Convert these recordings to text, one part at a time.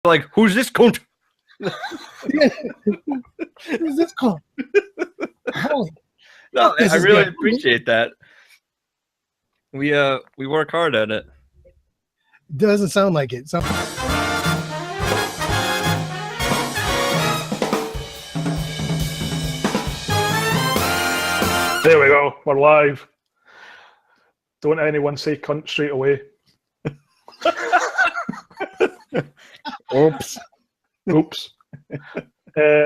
like, who's this cunt? Who's this cunt? No, I really appreciate that. We work hard at it. Doesn't sound like it. There we go. We're live. Don't anyone say cunt straight away. Oops.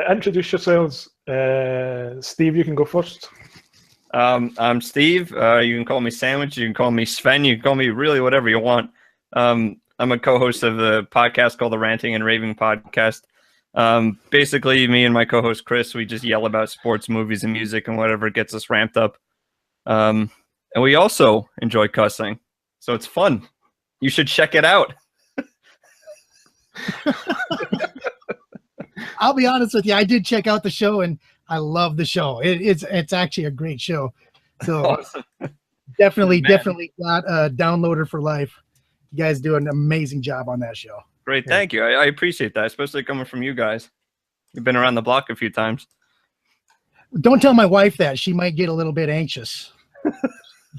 Introduce yourselves. Steve, you can go first. I'm Steve. You can call me Sandwich. You can call me Sven. You can call me really whatever you want. I'm a co-host of the podcast called the Ranting and Raving podcast. Basically, me and my co-host Chris, we just yell about sports, movies, and music and whatever gets us ramped up. And we also enjoy cussing, so it's fun. You should check it out. I'll be honest with you. I did check out the show, and I love the show. It's actually a great show. So Awesome. definitely got a downloader for life. You guys do an amazing job on that show. Great, thank you. I appreciate that, especially coming from you guys. You've been around the block a few times. Don't tell my wife that. She might get a little bit anxious.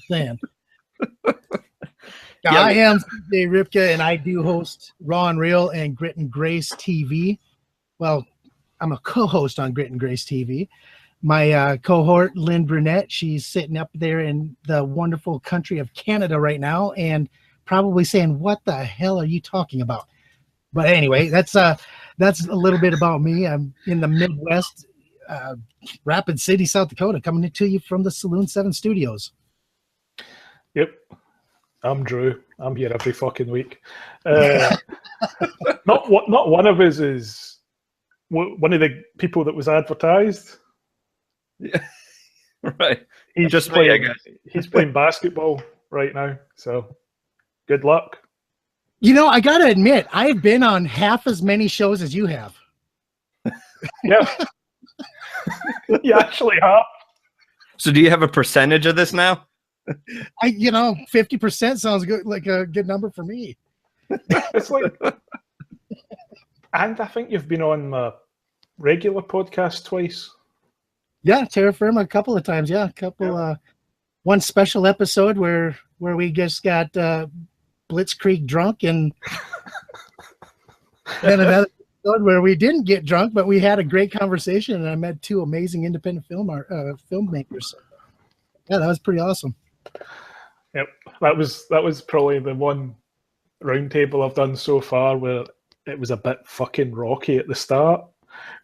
Saying. Yeah, I am Chris Ripka, and I do host Raw and Real and Grit and Grace TV. Well, I'm a co-host on Grit and Grace TV. My cohort, Lynn Brunette, she's sitting up there in the wonderful country of Canada right now and probably saying, what the hell are you talking about? But anyway, that's a little bit about me. I'm in the Midwest, Rapid City, South Dakota, coming to you from the Saloon 7 studios. Yep. I'm Drew. I'm here every fucking week. Not one of us is one of the people that was advertised. Yeah, right. He's Just playing, me, I guess. He's playing basketball right now. So good luck. You know, I gotta admit, I've been on half as many shows as you have. Yeah. You actually have. So do you have a percentage of this now? 50% sounds good, like a good number for me. It's like, and I think you've been on my regular podcast twice. Yeah, Terra Firma a couple of times. Yeah, one special episode where we just got Blitzkrieg drunk, and then another episode where we didn't get drunk, but we had a great conversation, and I met two amazing independent filmmakers. Yeah, that was pretty awesome. Yep, that was probably the one roundtable I've done so far where it was a bit fucking rocky at the start,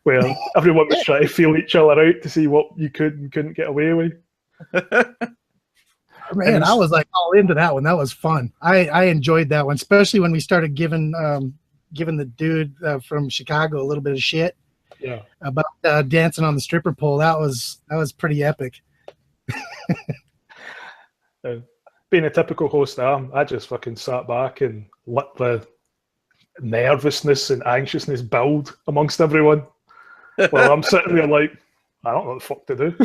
where everyone was trying to feel each other out to see what you could and couldn't get away with. Man, I was like all into that one. That was fun. I enjoyed that one, especially when we started giving the dude from Chicago a little bit of shit. Yeah, about dancing on the stripper pole. That was pretty epic. Being a typical host, I just fucking sat back and let the nervousness and anxiousness build amongst everyone. Well, I'm sitting there like, I don't know what the fuck to do.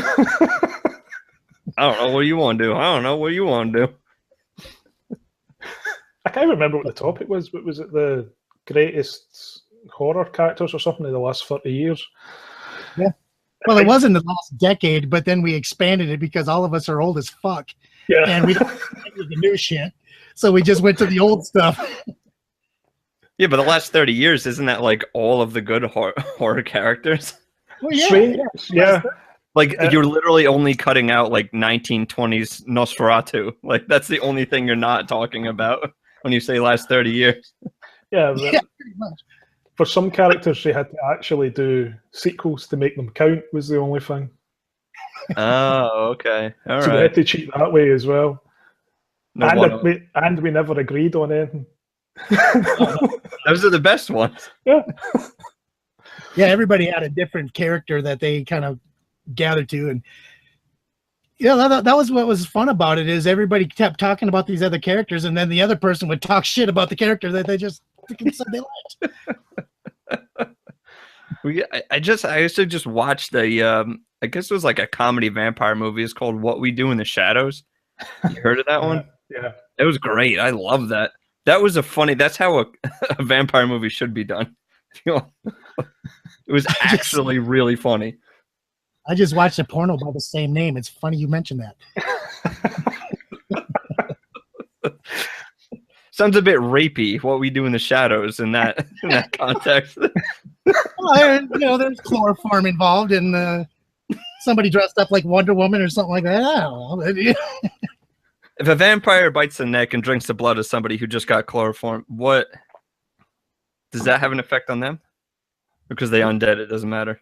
I don't know what you want to do. I don't know what you want to do. I can't remember what the topic was, but was it the greatest horror characters or something in the last 30 years? Yeah. Well, it wasn't the last decade, but then we expanded it because all of us are old as fuck. Yeah. And we don't do the new shit. So we just went to the old stuff. Yeah, but the last 30 years, isn't that like all of the good horror characters? Well, yeah. Yeah. Like you're literally only cutting out like 1920s Nosferatu. Like that's the only thing you're not talking about when you say last 30 years. Yeah, Pretty much. for some characters, they had to actually do sequels to make them count, was the only thing. Oh, okay. All so right. we had to cheat that way as well. No and we never agreed on anything. Those are the best ones. Yeah. Yeah, everybody had a different character that they kind of gathered to, and that was what was fun about it, is everybody kept talking about these other characters, and then the other person would talk shit about the character that they just freaking said they liked. I used to just watch the I guess it was like a comedy vampire movie. It's called What We Do in the Shadows. You heard of that one? Yeah. It was great. I love that. That was that's how a vampire movie should be done. It was actually really funny. I just watched a porno by the same name. It's funny you mentioned that. Sounds a bit rapey. What we do in the shadows in that context. Well, there's chloroform involved, and somebody dressed up like Wonder Woman or something like that. I don't know. If a vampire bites the neck and drinks the blood of somebody who just got chloroform, what does that have an effect on them? Because they undead, it doesn't matter.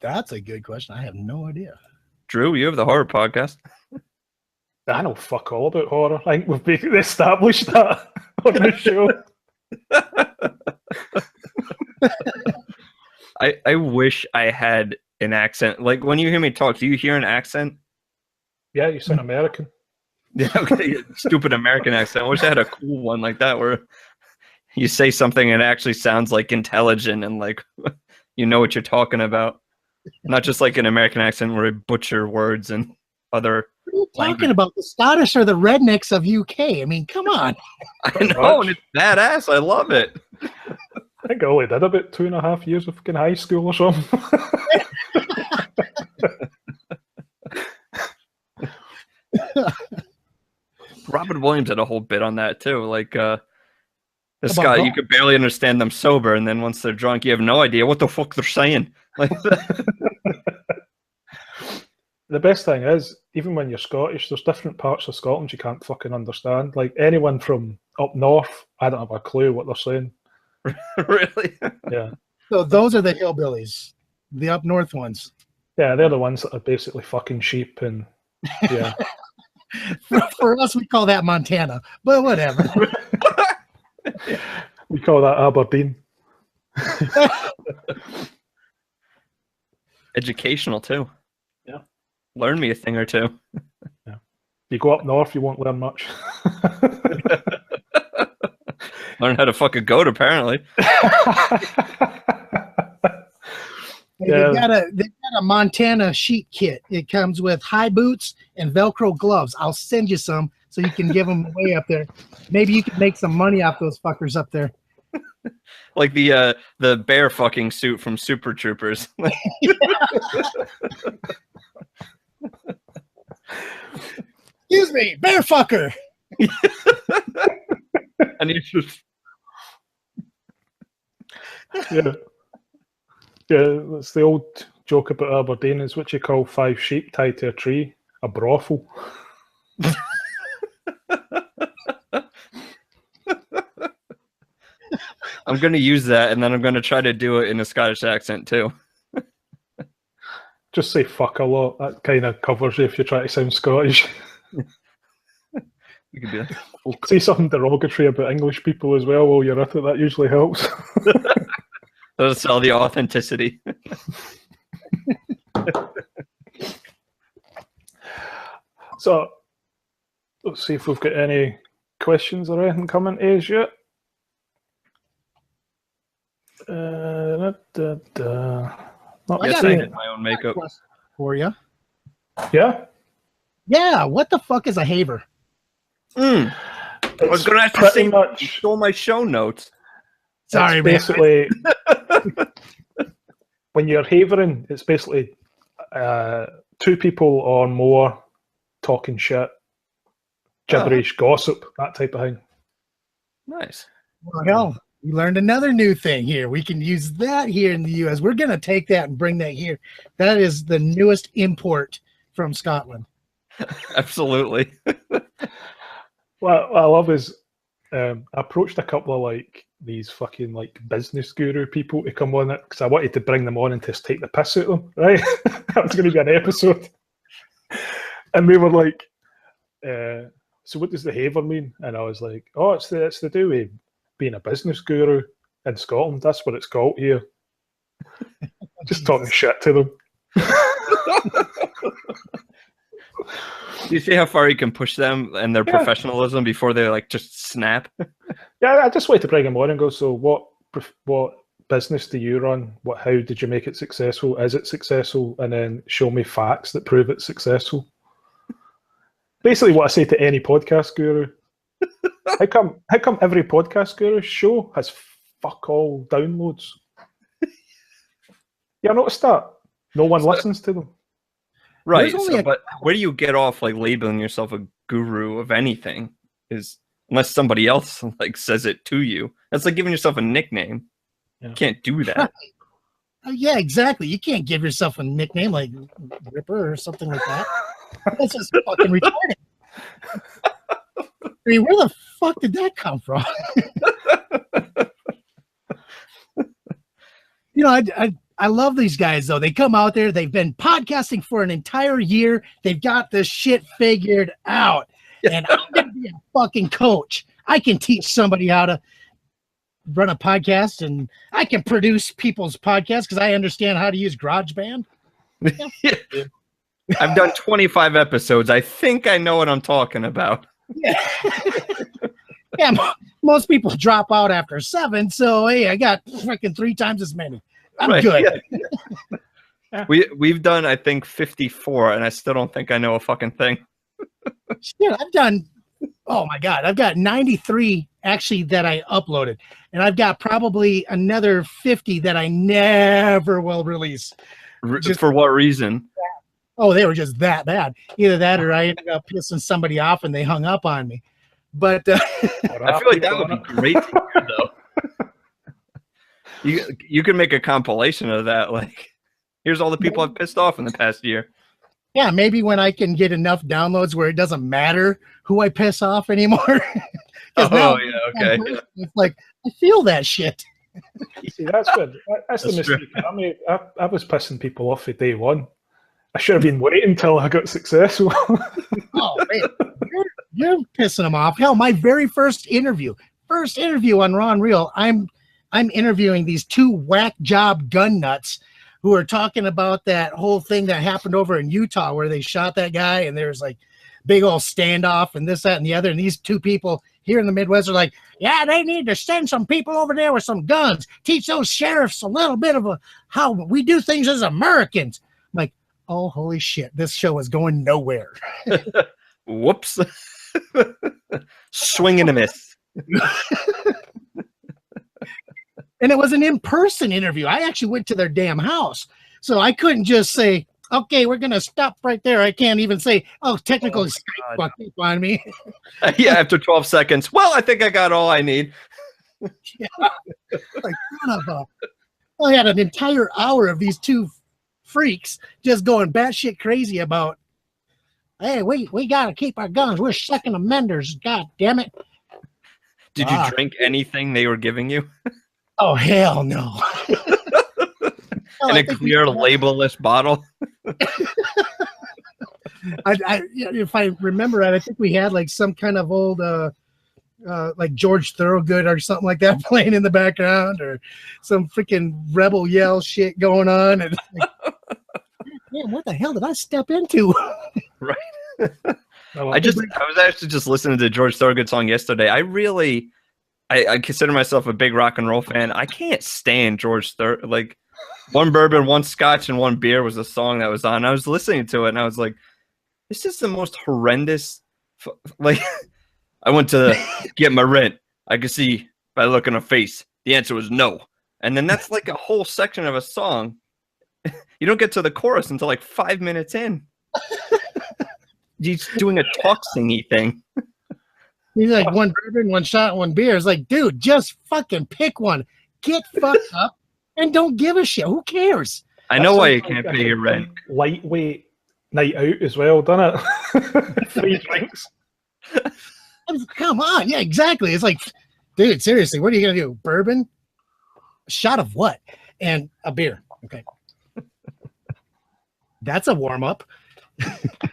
That's a good question. I have no idea. Drew, you have the horror podcast. I know fuck all about horror. I think we've basically established that on the show. I wish I had an accent. Like when you hear me talk, do you hear an accent? Yeah, you sound American. Yeah, okay. Stupid American accent. I wish I had a cool one like that where you say something and it actually sounds like intelligent and like you know what you're talking about. Not just like an American accent where I butcher words and other. What are you talking about? The Scottish or the rednecks of UK? I mean, come on. I know, and it's badass. I love it. I think I only did about 2.5 years of fucking high school or something. Robin Williams had a whole bit on that too. Like this guy, you could barely understand them sober, and then once they're drunk, you have no idea what the fuck they're saying. Like the best thing is, even when you're Scottish, there's different parts of Scotland you can't fucking understand. Like anyone from up north, I don't have a clue what they're saying. Really? Yeah. So those are the hillbillies, the up north ones. Yeah, they're the ones that are basically fucking sheep and yeah. For us, we call that Montana, but whatever. We call that Aberdeen. Educational too. Yeah. Learn me a thing or two. Yeah. You go up north, you won't learn much. Learn how to fuck a goat, apparently. They've got a Montana sheep kit. It comes with high boots and Velcro gloves. I'll send you some so you can give them away up there. Maybe you can make some money off those fuckers up there. Like the bear fucking suit from Super Troopers. Excuse me, bear fucker. And you just yeah. Yeah, that's the old joke about Aberdeen is what you call 5 sheep tied to a tree, a brothel. I'm going to use that, and then I'm going to try to do it in a Scottish accent, too. Just say fuck a lot. That kind of covers you if you try to sound Scottish. You could be like, say something derogatory about English people as well while you're at it. That usually helps. That'll sell the authenticity. So, let's see if we've got any questions or anything coming to us yet. I got my own makeup for you. Yeah? Yeah, what the fuck is a haver? I was going to have to say, you stole my show notes. Sorry, it's basically, when you're havering, it's basically 2 people or more talking shit, gibberish, gossip, that type of thing. Nice. Well, we learned another new thing here. We can use that here in the U.S. We're going to take that and bring that here. That is the newest import from Scotland. Absolutely. What I love is I approached a couple of like these fucking like business guru people to come on it because I wanted to bring them on and just take the piss out of them, right? That was going to be an episode. And they were like, so what does the haver mean? And I was like, oh, it's to do with being a business guru in Scotland. That's what it's called here. Just talking shit to them. Do you see how far you can push them and their professionalism before they like just snap? Yeah, I just wanted to bring them on and go, so what business do you run? How did you make it successful? Is it successful? And then show me facts that prove it's successful. Basically what I say to any podcast guru. How come every podcast guru show has fuck all downloads. You noticed that? No one listens to them. Right. But where do you get off like labeling yourself a guru of anything? Is unless somebody else like says it to you. That's like giving yourself a nickname. Yeah. You can't do that. Yeah, exactly. You can't give yourself a nickname like Ripper or something like that. That's just fucking retarded. I mean, where the fuck did that come from? You know, I love these guys, though. They come out there. They've been podcasting for an entire year. They've got this shit figured out. And I'm going to be a fucking coach. I can teach somebody how to run a podcast, and I can produce people's podcasts because I understand how to use GarageBand. Yeah. I've done 25 episodes. I think I know what I'm talking about. Yeah. Yeah, most people drop out after 7, so hey, I got freaking 3 times as many. I'm good. Yeah. We've done, I think, 54, and I still don't think I know a fucking thing. Shit, I've done, oh my God, I've got 93 actually that I uploaded, and I've got probably another 50 that I never will release. Just for what reason? Oh, they were just that bad. Either that or I ended up pissing somebody off and they hung up on me. But I feel like that would be great to hear, though. You could make a compilation of that. Like, here's all the people I've pissed off in the past year. Yeah, maybe when I can get enough downloads where it doesn't matter who I piss off anymore. Oh, yeah, okay. It's like, I feel that shit. See, that's good. That's the mistake. I mean, I was pissing people off for day one. I should have been waiting until I got successful. Oh, man. You're pissing them off. Hell, my very first interview on Raw and Real, I'm interviewing these 2 whack job gun nuts who are talking about that whole thing that happened over in Utah where they shot that guy and there's like big old standoff and this, that, and the other. And these 2 people here in the Midwest are like, yeah, they need to send some people over there with some guns, teach those sheriffs a little bit of how we do things as Americans. I'm like, oh, holy shit, this show is going nowhere. Whoops. Swing and a miss. And it was an in-person interview. I actually went to their damn house. So I couldn't just say, okay, we're going to stop right there. I can't even say, oh, technical Skype fucked up on me. Yeah, after 12 seconds. Well, I think I got all I need. Yeah. Like, I had an entire hour of these 2 freaks just going batshit crazy about, hey, we got to keep our guns. We're second amenders. God damn it. Did you drink anything they were giving you? Oh, hell no. In a clear label-less bottle? If I remember right, I think we had like some kind of old like George Thorogood or something like that playing in the background, or some freaking rebel yell shit going on. And like, man, what the hell did I step into? Right. I was actually just listening to the George Thorogood song yesterday. I consider myself a big rock and roll fan. I can't stand George Thorogood. Like, 1 bourbon, 1 scotch, and 1 beer was a song that was on. I was listening to it, and I was like, this is the most horrendous. Like, I went to get my rent. I could see by the look on her face. The answer was no. And then that's like a whole section of a song. You don't get to the chorus until like 5 minutes in. He's doing a talk singy thing. He's like, 1 bourbon, 1 shot, 1 beer. It's like, dude, just fucking pick one. Get fucked up and don't give a shit. Who cares? I know why you can't pay your rent. Lightweight night out as well, doesn't it? 3 drinks. Come on. Yeah, exactly. It's like, dude, seriously, what are you going to do? Bourbon? A shot of what? And a beer. Okay. That's a warm up.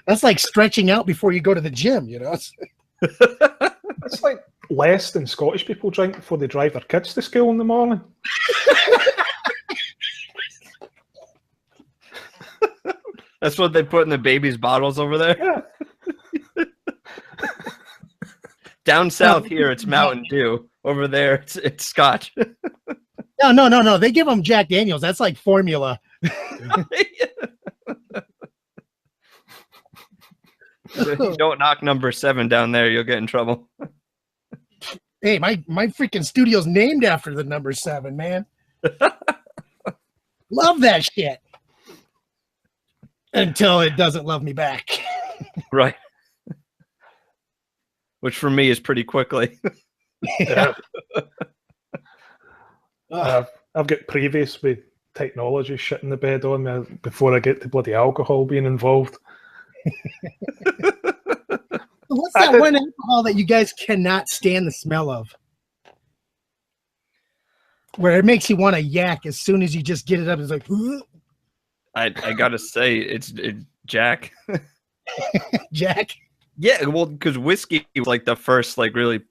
That's like stretching out before you go to the gym, you know? It's like less than Scottish people drink before they drive their kids to school in the morning. That's what they put in the baby's bottles over there? Yeah. Down south here, it's Mountain Dew. Over there, it's Scotch. No. They give them Jack Daniels. That's like formula. You don't knock number 7 down there, you'll get in trouble. Hey, my freaking studio's named after the number 7, man. Love that shit. Until it doesn't love me back. Right. Which for me is pretty quickly. Yeah. I've got previous with technology shitting the bed on me before I get to bloody alcohol being involved. What's that one alcohol that you guys cannot stand the smell of? Where it makes you want to yak as soon as you just get it up. It's like, I gotta say, it's Jack. Jack? Yeah, well, because whiskey was like the first, like, really,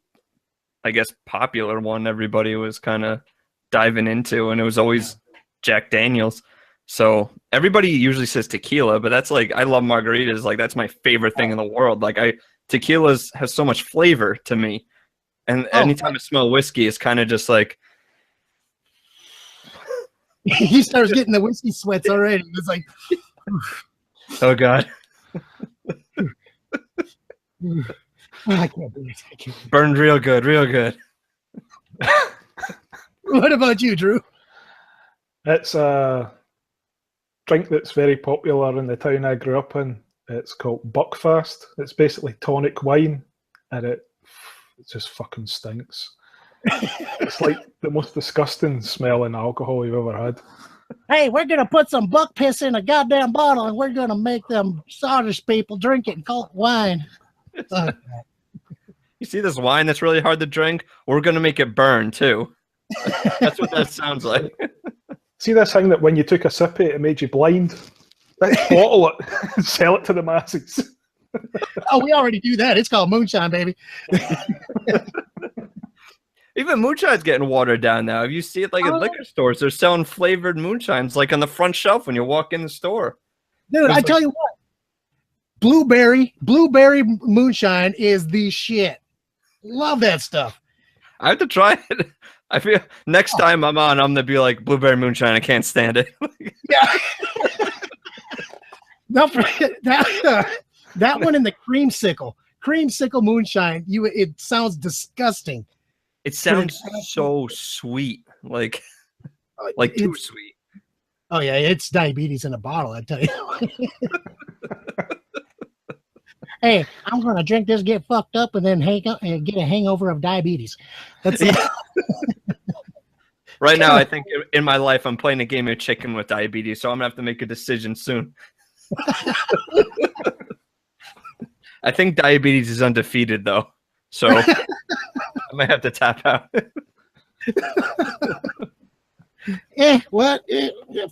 I guess, popular one everybody was kind of diving into, and it was always Jack Daniels. So everybody usually says tequila, but that's like, I love margaritas. Like, that's my favorite thing in the world. Like, tequilas has so much flavor to me. And anytime I smell whiskey, it's kind of just like, he starts getting the whiskey sweats already. It's like, oh God. I can't do it. Burned real good, real good. What about you, Drew? It's a drink that's very popular in the town I grew up in. It's called Buckfast. It's basically tonic wine, and it just fucking stinks. It's like the most disgusting smelling alcohol you've ever had. Hey, we're going to put some buck piss in a goddamn bottle, and we're going to make them Scottish people drink it and call it wine. You see this wine that's really hard to drink? We're going to make it burn, too. That's what that sounds like. See this thing that when you took a sip of it, it made you blind? Let's bottle it and sell it to the masses. Oh, we already do that. It's called moonshine, baby. Even moonshine's getting watered down now. If you see it like at liquor stores, they're selling flavored moonshines like on the front shelf when you walk in the store. Dude, I tell you what, blueberry moonshine is the shit. Love that stuff. I have to try it. I feel next time I'm on, I'm gonna be like blueberry moonshine. I can't stand it. Yeah. No, that one in the creamsicle moonshine. It sounds disgusting. It sounds so sweet, like too sweet. Oh yeah, it's diabetes in a bottle. I tell you. Hey, I'm gonna drink this, get fucked up, and then get a hangover of diabetes. That's Right now, I think in my life, I'm playing a game of chicken with diabetes, so I'm gonna have to make a decision soon. I think diabetes is undefeated, though, so I might have to tap out. What?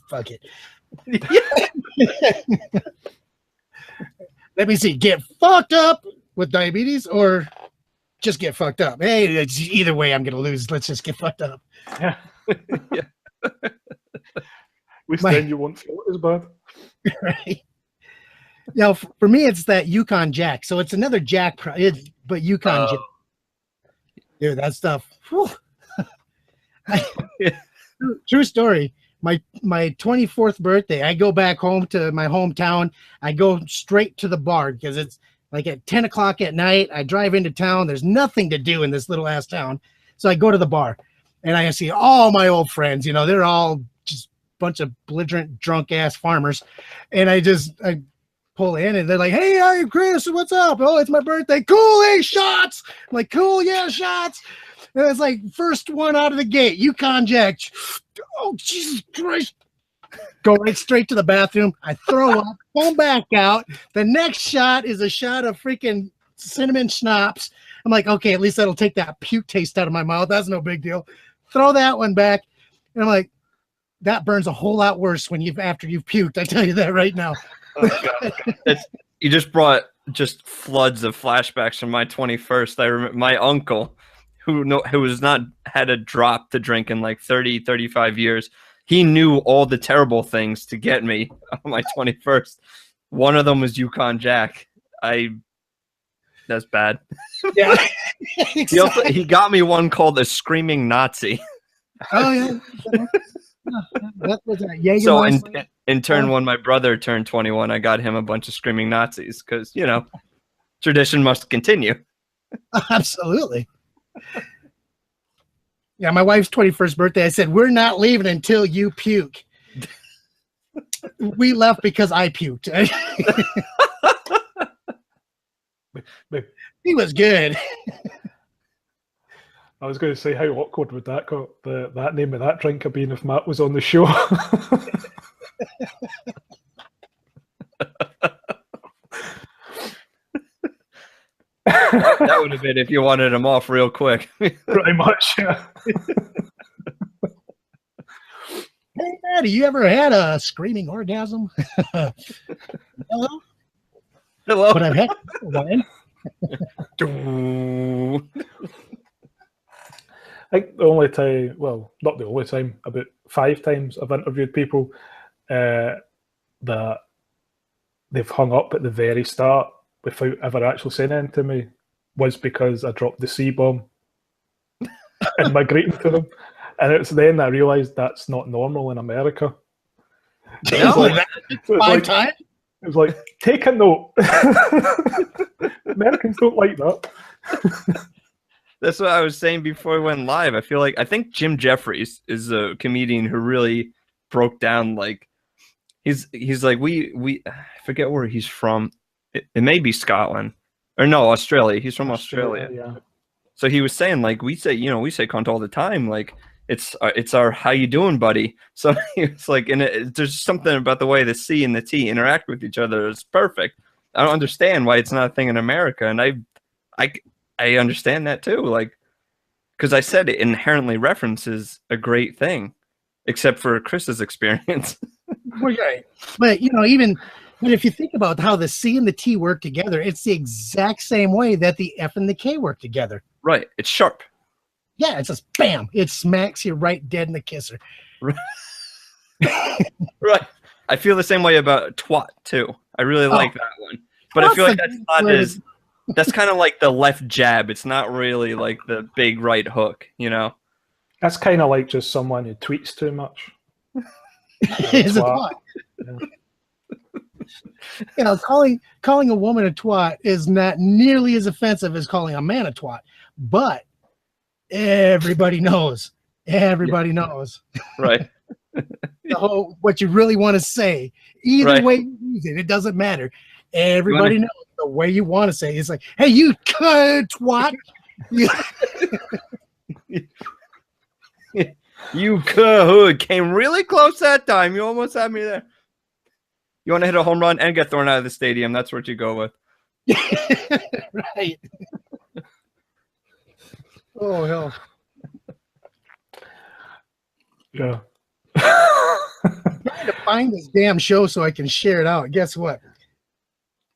Fuck it. Let me see. Get fucked up with diabetes, or just get fucked up. Hey, either way, I'm gonna lose. Let's just get fucked up. Yeah. Yeah. At least then you won't feel it as bad. Right. Now, for me, it's that Yukon Jack. So it's another Jack, but Yukon Jack. Dude, that stuff. True story. My 24th birthday, I go back home to my hometown. I go straight to the bar because it's like at 10 o'clock at night. I drive into town. There's nothing to do in this little ass town. So I go to the bar and I see all my old friends. You know, they're all just a bunch of belligerent, drunk ass farmers. And I pull in and they're like, "Hey, I'm Chris. What's up? Oh, it's my birthday. Cool. Hey, shots." I'm like, "Cool. Yeah, shots." And it's like first one out of the gate, Yukon Jack. Oh, Jesus Christ. Go right straight to the bathroom. I throw up, come back out. The next shot is a shot of freaking cinnamon schnapps. I'm like, okay, at least that'll take that puke taste out of my mouth. That's no big deal. Throw that one back. And I'm like, that burns a whole lot worse after you've puked. I tell you that right now. Oh, God. You just brought just floods of flashbacks from my 21st. I remember my uncle, who has not had a drop to drink in like 30, 35 years. He knew all the terrible things to get me on my 21st. One of them was Yukon Jack. That's bad. Yeah. Exactly. He got me one called a Screaming Nazi. Oh, yeah. That was a Jaeger. So in turn, when my brother turned 21, I got him a bunch of Screaming Nazis because, tradition must continue. Absolutely. Yeah, my wife's 21st birthday, I said, we're not leaving until you puke. We left because I puked. He was good. I was going to say, how awkward would that that name of that drink have been if Matt was on the show? That would have been if you wanted him off real quick. Pretty much, yeah. Hey, Maddie, you ever had a screaming orgasm? Hello? Hello. But I've had one. I think the only time, well, not the only time, about 5 times I've interviewed people that they've hung up at the very start without ever actually saying anything to me was because I dropped the C-bomb in my greeting to them. And it's then I realised that's not normal in America. No, five times? It was like, take a note. Americans don't like that. That's what I was saying before we went live. I think Jim Jeffries is a comedian who really broke down, like, he's like, I forget where he's from. It may be Scotland or no, Australia. He's from Australia. Yeah. So he was saying, like, we say cunt all the time. Like, it's our how you doing, buddy. So it's like, and there's something about the way the C and the T interact with each other. It's perfect. I don't understand why it's not a thing in America. And I understand that too. Like, because I said it inherently references a great thing, except for Chris's experience. Right. But, even if you think about how the C and the T work together, it's the exact same way that the F and the K work together. Right. It's sharp. Yeah, it's just bam. It smacks you right dead in the kisser. Right. I feel the same way about twat too. I really like that one. But I feel like that's not as... That's kind of like the left jab. It's not really like the big right hook, That's kind of like just someone who tweets too much. It's a twat. Yeah. Calling a woman a twat is not nearly as offensive as calling a man a twat. But everybody knows. Everybody knows. Right. What you really want to say. Either way you use it, it doesn't matter. Everybody knows the way you want to say it. It's like, hey, you twat. You could came really close that time. You almost had me there. You want to hit a home run and get thrown out of the stadium. That's what you go with. Right. Oh, hell. Yeah. I'm trying to find this damn show so I can share it out. Guess what?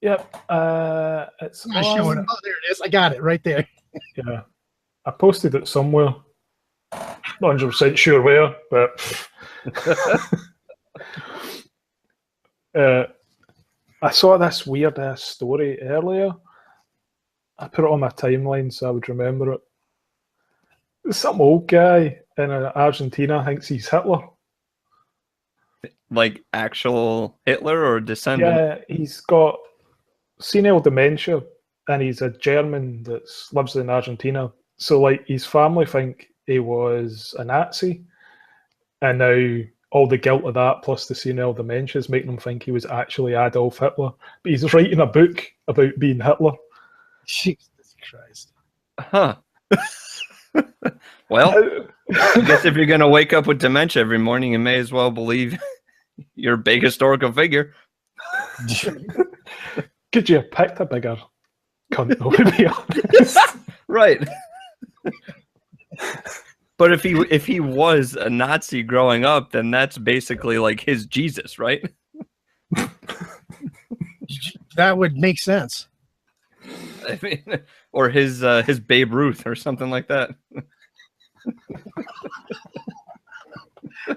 Yep. It's not showing up. Oh, there it is. I got it right there. Yeah. I posted it somewhere. Not 100% sure where, but I saw this weird ass story earlier. I put it on my timeline so I would remember it. Some old guy in Argentina thinks he's Hitler. Like actual Hitler or descendant? Yeah, he's got senile dementia and he's a German that lives in Argentina. So like his family think he was a Nazi, and now all the guilt of that plus the senile dementia is making him think he was actually Adolf Hitler. But he's writing a book about being Hitler. Jesus Christ. Huh. Well, I guess if you're going to wake up with dementia every morning, you may as well believe you're a big historical figure. Could you have picked a bigger cunt, though, to be honest? Right. But if he was a Nazi growing up, then that's basically like his Jesus, right? That would make sense. I mean, or his Babe Ruth or something like that.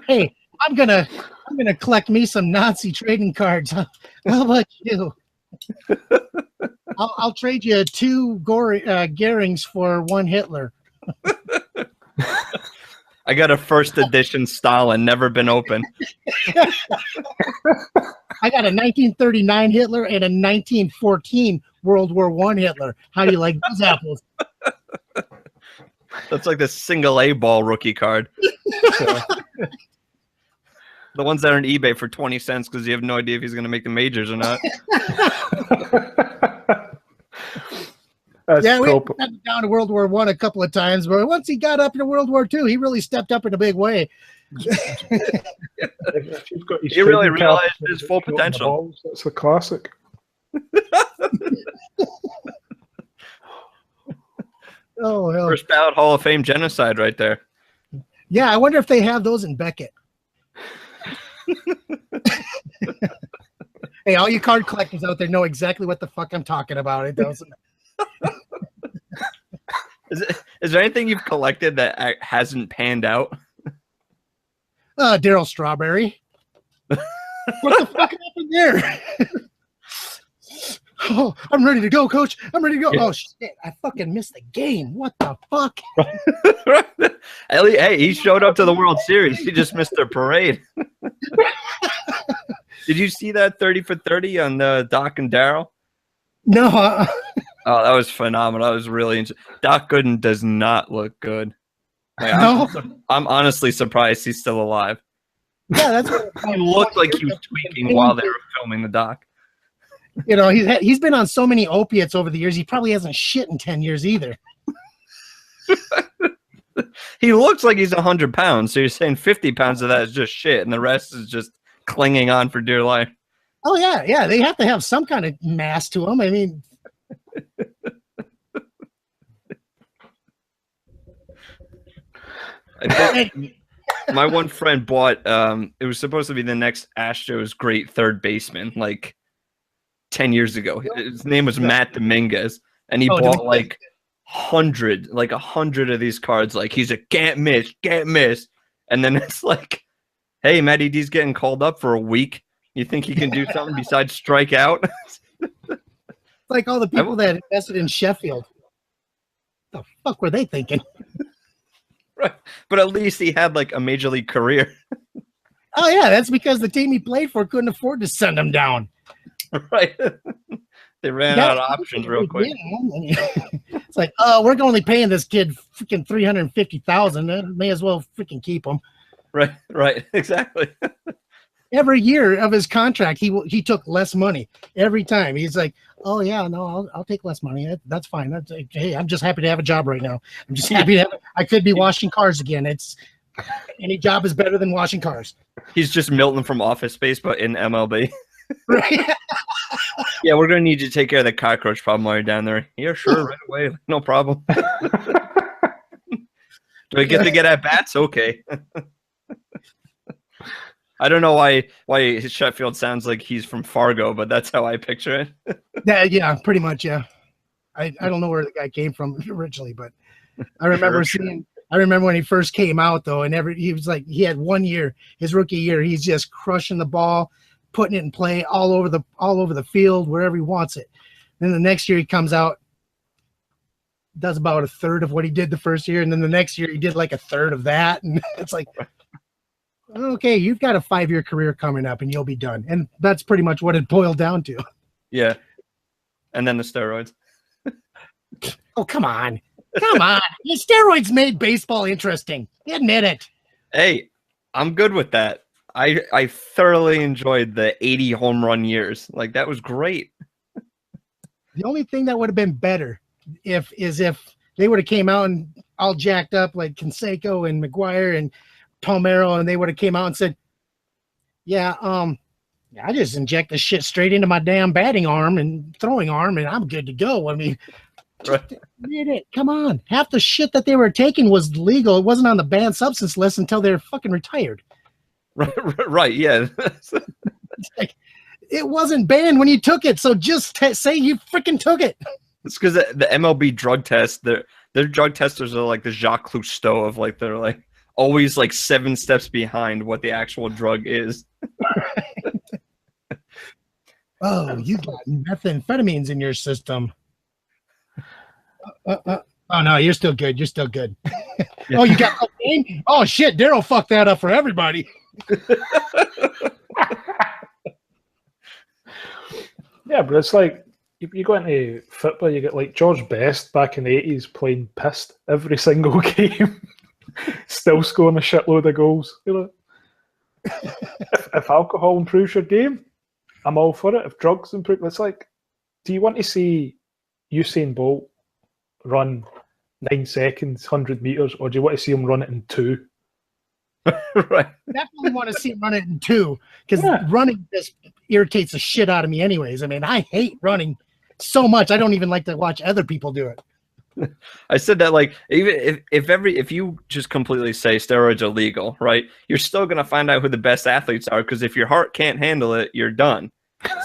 Hey, I'm gonna collect me some Nazi trading cards. How about you? I'll trade you 2 Goerings for 1 Hitler. I got a first edition Stalin, never been open. I got a 1939 Hitler and a 1914 World War I Hitler. How do you like those apples? That's like the single A ball rookie card. So, the ones that are on eBay for 20 cents because you have no idea if he's going to make the majors or not. Yeah, we got down to World War I a couple of times, but once he got up into World War II, he really stepped up in a big way. He really realized his full potential. That's the classic. Oh, hell. First ballot Hall of Fame genocide right there. Yeah, I wonder if they have those in Beckett. Hey, all you card collectors out there know exactly what the fuck I'm talking about. It doesn't. Is there anything you've collected that hasn't panned out? Daryl Strawberry. What the fuck happened there? Oh, I'm ready to go, coach. I'm ready to go. Oh shit! I fucking missed the game. What the fuck? Hey, he showed up to the World Series. He just missed their parade. Did you see that 30 for 30 on Doc and Daryl? No. Oh, that was phenomenal. That was really interesting. Doc Gooden does not look good. Like, No. I'm honestly surprised he's still alive. Yeah, that's what He looked like he was tweaking while they were filming the doc. You know, he's been on so many opiates over the years. He probably hasn't shit in 10 years either. He looks like he's 100 pounds. So you're saying 50 pounds of that is just shit, and the rest is just clinging on for dear life. Oh yeah. They have to have some kind of mass to them. I mean. I think my one friend bought it was supposed to be the next Astros great third baseman like 10 years ago. His name was Matt Dominguez, and he bought like 100 of these cards. Like, he's a can't miss, and then it's like, hey, Matty D's getting called up for a week. You think he can do something besides strike out? Like all the people that invested in Sheffield. What the fuck were they thinking? Right. But at least he had like a major league career. Oh yeah, that's because the team he played for couldn't afford to send him down. Right. They ran out of options real quick. It's like, we're only paying this kid freaking $350,000. May as well freaking keep him. Right, exactly. Every year of his contract, he took less money every time. He's like, oh yeah, no, I'll take less money. That's fine. That's, hey, I'm just happy to have a job right now. I'm just happy to have. I could be washing cars again. It's any job is better than washing cars. He's just Milton from Office Space, but in MLB. Right. Yeah, we're gonna need you to take care of the cockroach problem while you're down there. Yeah, sure, right away, no problem. Do I get to get at bats? Okay. I don't know why Sheffield sounds like he's from Fargo, but that's how I picture it. Yeah, pretty much. Yeah, I don't know where the guy came from originally, but I remember seeing. I remember when he first came out though, and he was like, he had 1 year, his rookie year, he's just crushing the ball, putting it in play all over the field wherever he wants it. Then the next year he comes out, does about a third of what he did the first year, and then the next year he did like a third of that, and it's like, okay, you've got a 5-year career coming up and you'll be done. And that's pretty much what it boiled down to. Yeah. And then the steroids. Oh, come on. Come on. The steroids made baseball interesting. Admit it. Hey, I'm good with that. I thoroughly enjoyed the 80 home run years. Like, that was great. The only thing that would have been better if they would have came out and all jacked up like Canseco and McGuire and Palmeiro, and they would have came out and said, yeah, I just inject the shit straight into my damn batting arm and throwing arm, and I'm good to go. I mean, just admit it. Come on. Half the shit that they were taking was legal. It wasn't on the banned substance list until they were fucking retired. Right, yeah. It's like, it wasn't banned when you took it, so just say you freaking took it. It's because the MLB drug test, their drug testers are like the Jacques Cousteau of like, they're like, always like 7 steps behind what the actual drug is. Oh, you got methamphetamines in your system. Oh no, you're still good. You're still good. Yeah. Oh, you got cocaine? Oh shit, Daryl fucked that up for everybody. Yeah, but it's like, you go into football, you get like George Best back in the 80s playing pissed every single game, still scoring a shitload of goals. You know, if alcohol improves your game, I'm all for it. If drugs improve, it's like, do you want to see Usain Bolt run 9 seconds, 100 meters, or do you want to see him run it in 2? Right. Definitely want to see him run it in 2 because running just irritates the shit out of me anyways. I mean, I hate running so much. I don't even like to watch other people do it. I said that, like, even if you just completely say steroids are legal, right, you're still going to find out who the best athletes are, because if your heart can't handle it, you're done.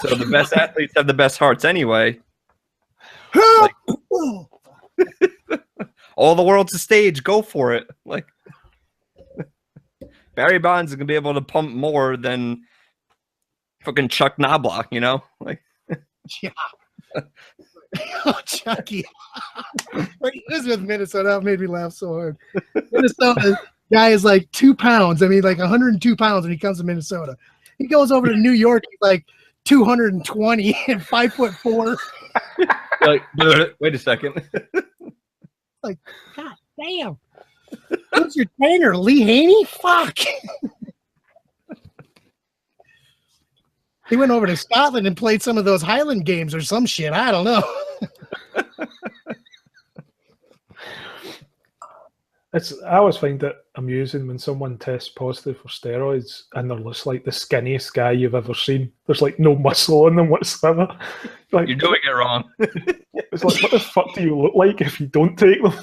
So the best athletes have the best hearts anyway. Like, all the world's a stage. Go for it. Like, Barry Bonds is going to be able to pump more than fucking Chuck Knobloch, you know? Like, yeah. Oh, Chucky. Like, he was with Minnesota. That made me laugh so hard. Minnesota guy is like 2 pounds. I mean, like 102 pounds when he comes to Minnesota. He goes over to New York, he's like 220 and 5'4". like, wait a second. Like, God damn. Who's your trainer, Lee Haney? Fuck. He went over to Scotland and played some of those Highland games or some shit. I don't know. I always find it amusing when someone tests positive for steroids and they're just like the skinniest guy you've ever seen. There's like no muscle on them whatsoever. Like, you're doing it wrong. It's like, what the fuck do you look like if you don't take them?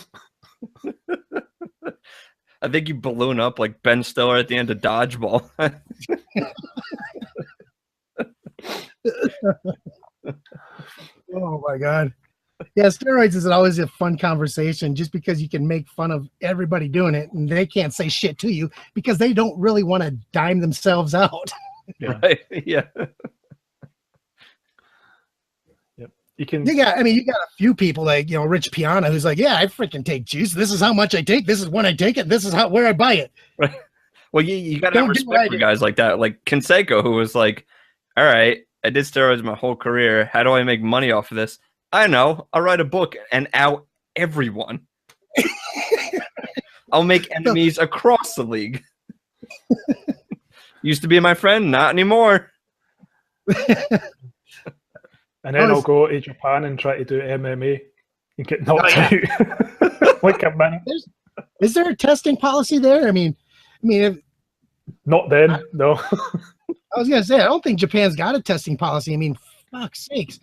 I think you balloon up like Ben Stiller at the end of Dodgeball. Oh my God. Yeah, steroids is always a fun conversation just because you can make fun of everybody doing it and they can't say shit to you because they don't really want to dime themselves out. Yeah. Right. Yeah. Yep. You can. You got a few people like, you know, Rich Piana, who's like, yeah, I freaking take juice. This is how much I take. This is when I take it. This is where I buy it. Right. Well, you got to have respect for guys like that. Like Canseco, who was like, all right, I did steroids my whole career. How do I make money off of this? I know. I'll write a book and out everyone. I'll make enemies across the league. Used to be my friend, not anymore. And then I'll go to Japan and try to do MMA and get knocked out. Like a man. Is there a testing policy there? I mean, not then, no. I was gonna say, I don't think Japan's got a testing policy. I mean, fuck's sakes.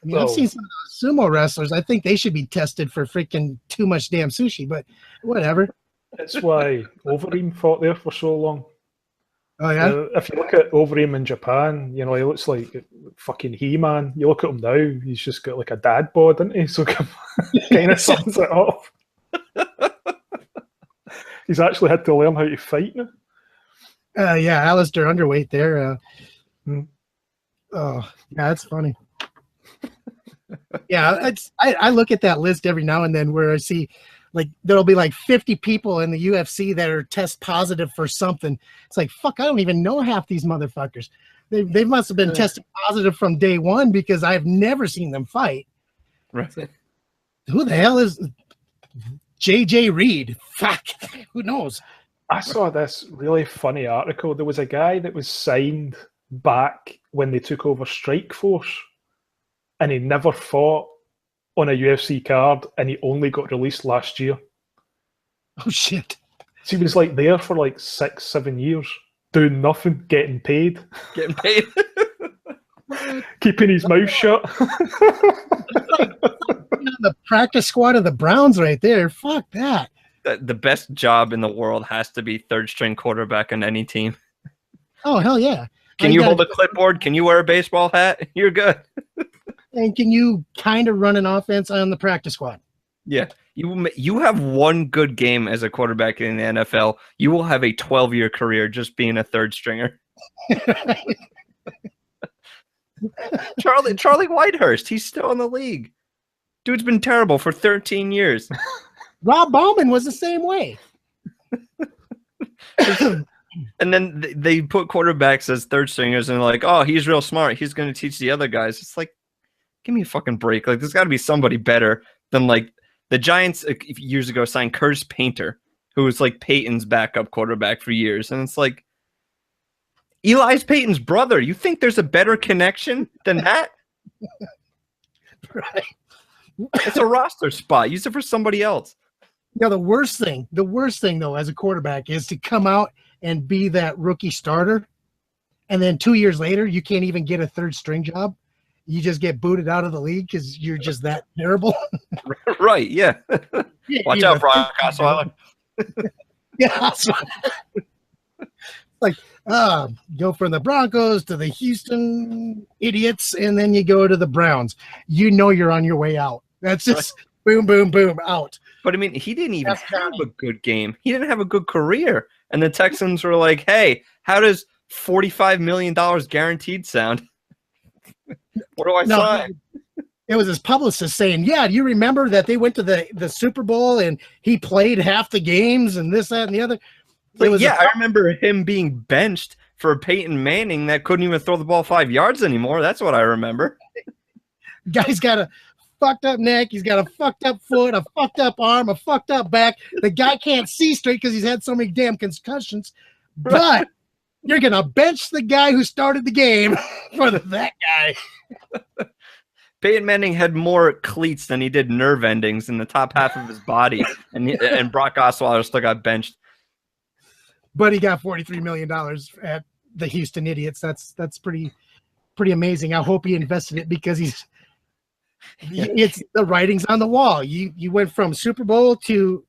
I mean, I've seen some of those sumo wrestlers. I think they should be tested for freaking too much damn sushi, but whatever. That's why Overeem fought there for so long. Oh, yeah? If you look at Overeem in Japan, you know, he looks like fucking He-Man. You look at him now, he's just got like a dad bod, doesn't he? So kind of sums it off. He's actually had to learn how to fight now. Yeah, Alistair underweight there. Oh, yeah, that's funny. Yeah, I look at that list every now and then where I see like there'll be like 50 people in the UFC that are test positive for something. It's like, fuck, I don't even know half these motherfuckers. They must have been tested positive from day one because I've never seen them fight. Right. So, who the hell is JJ Reed? Fuck, who knows? I saw this really funny article. There was a guy that was signed back when they took over Strikeforce, and he never fought on a UFC card, and he only got released last year. Oh, shit. So he was like there for like 6-7 years, doing nothing, getting paid. Getting paid. Keeping his mouth shut. The practice squad of the Browns right there. Fuck that. The best job in the world has to be third string quarterback on any team. Oh, hell yeah. Can you hold a clipboard? Can you wear a baseball hat? You're good. And can you kind of run an offense on the practice squad? Yeah. You have one good game as a quarterback in the NFL. You will have a 12-year career just being a third stringer. Charlie Whitehurst, he's still in the league. Dude's been terrible for 13 years. Rob Bauman was the same way. And then they put quarterbacks as third stringers and they're like, oh, he's real smart. He's going to teach the other guys. It's like, give me a fucking break. Like, there's got to be somebody better than, like, the Giants years ago signed Curtis Painter, who was like Peyton's backup quarterback for years. And it's like, Eli's Peyton's brother. You think there's a better connection than that? Right. It's a roster spot. Use it for somebody else. Yeah, the worst thing though, as a quarterback, is to come out and be that rookie starter, and then 2 years later you can't even get a third string job. You just get booted out of the league because you're just that terrible. Right? Yeah. Watch out, Brock Osweiler. Yeah. Like, go from the Broncos to the Houston Idiots, and then you go to the Browns. You know you're on your way out. That's just boom, boom, boom, out. But I mean, he didn't even have a good game. He didn't have a good career. And the Texans were like, hey, how does $45 million guaranteed sound? What do I sign? It was his publicist saying, yeah, do you remember that they went to the Super Bowl and he played half the games and this, that, and the other? I remember him being benched for Peyton Manning that couldn't even throw the ball 5 yards anymore. That's what I remember. Guy's got a fucked up neck. He's got a fucked up foot, a fucked up arm, a fucked up back. The guy can't see straight because he's had so many damn concussions. But you're going to bench the guy who started the game for that guy. Peyton Manning had more cleats than he did nerve endings in the top half of his body, and Brock Osweiler still got benched. But he got $43 million at the Houston Idiots. That's pretty amazing. I hope he invested it because it's the writing's on the wall. You went from Super Bowl to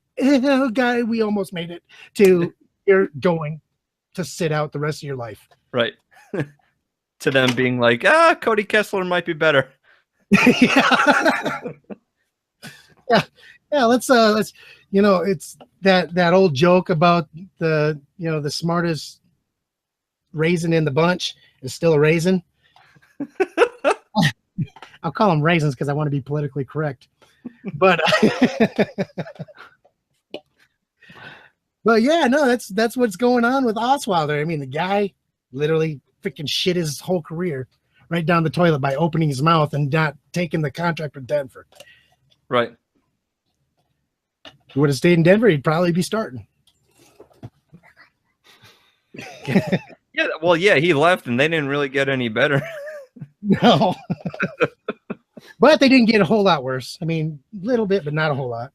guy, we almost made it, to you're going to sit out the rest of your life. Right. To them being like, Cody Kessler might be better. Yeah. Let's it's that old joke about the smartest raisin in the bunch is still a raisin. I'll call them raisins because I want to be politically correct. But yeah, no, that's what's going on with Osweiler. I mean, the guy literally freaking shit his whole career right down the toilet by opening his mouth and not taking the contract with Denver. Right. If he would have stayed in Denver, he'd probably be starting. Yeah, well, yeah, he left and they didn't really get any better. No. But they didn't get a whole lot worse. I mean, a little bit, but not a whole lot.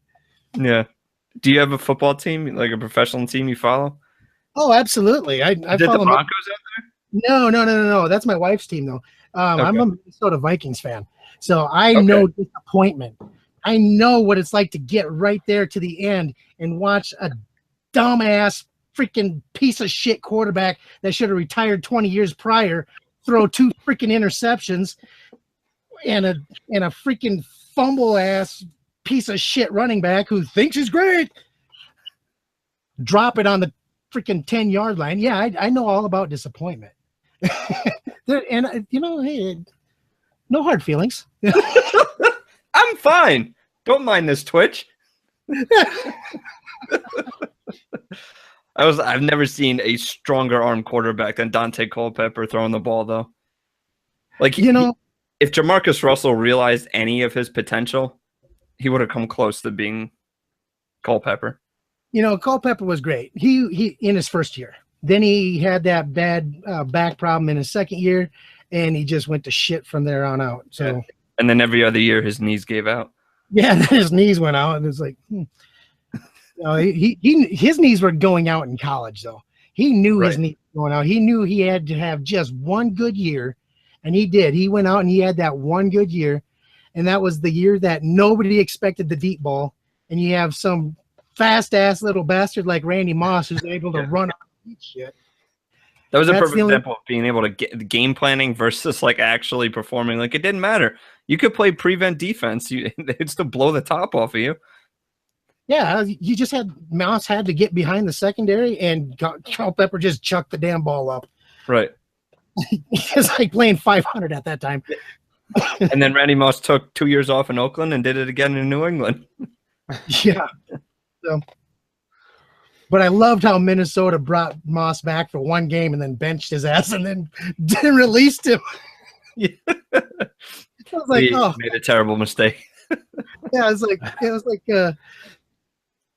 Yeah. Do you have a football team, like a professional team you follow? Oh, absolutely. I Did the Broncos out there? No. That's my wife's team, though. Okay. I'm a Minnesota Vikings fan. So I know disappointment. I know what it's like to get right there to the end and watch a dumbass freaking piece of shit quarterback that should have retired 20 years prior throw 2 freaking interceptions and a freaking fumble ass piece of shit running back who thinks he's great drop it on the freaking 10-yard line. Yeah, I know all about disappointment. And hey, no hard feelings. I'm fine. Don't mind this twitch. I've never seen a stronger arm quarterback than Dante Culpepper throwing the ball, though. Like, if Jamarcus Russell realized any of his potential, he would have come close to being Culpepper. Culpepper was great. He in his first year. Then he had that bad back problem in his second year, and he just went to shit from there on out. So, and then every other year, his knees gave out. Yeah, his knees went out, and it was like, his knees were going out in college, though. He knew his knees were going out. He knew he had to have just one good year, and he did. He went out and he had that one good year, and that was the year that nobody expected the deep ball. And you have some fast-ass little bastard like Randy Moss who's able to run out and eat shit. That was a perfect example of being able to get the game planning versus like actually performing. Like, it didn't matter. You could play prevent defense. They'd still blow the top off of you. Yeah, you just Moss had to get behind the secondary, and Culpepper just chucked the damn ball up. Right. It's like playing 500 at that time. And then Randy Moss took 2 years off in Oakland and did it again in New England. Yeah. So, but I loved how Minnesota brought Moss back for one game and then benched his ass and then released him. Yeah. I was like, we oh, made a terrible mistake. yeah, it was like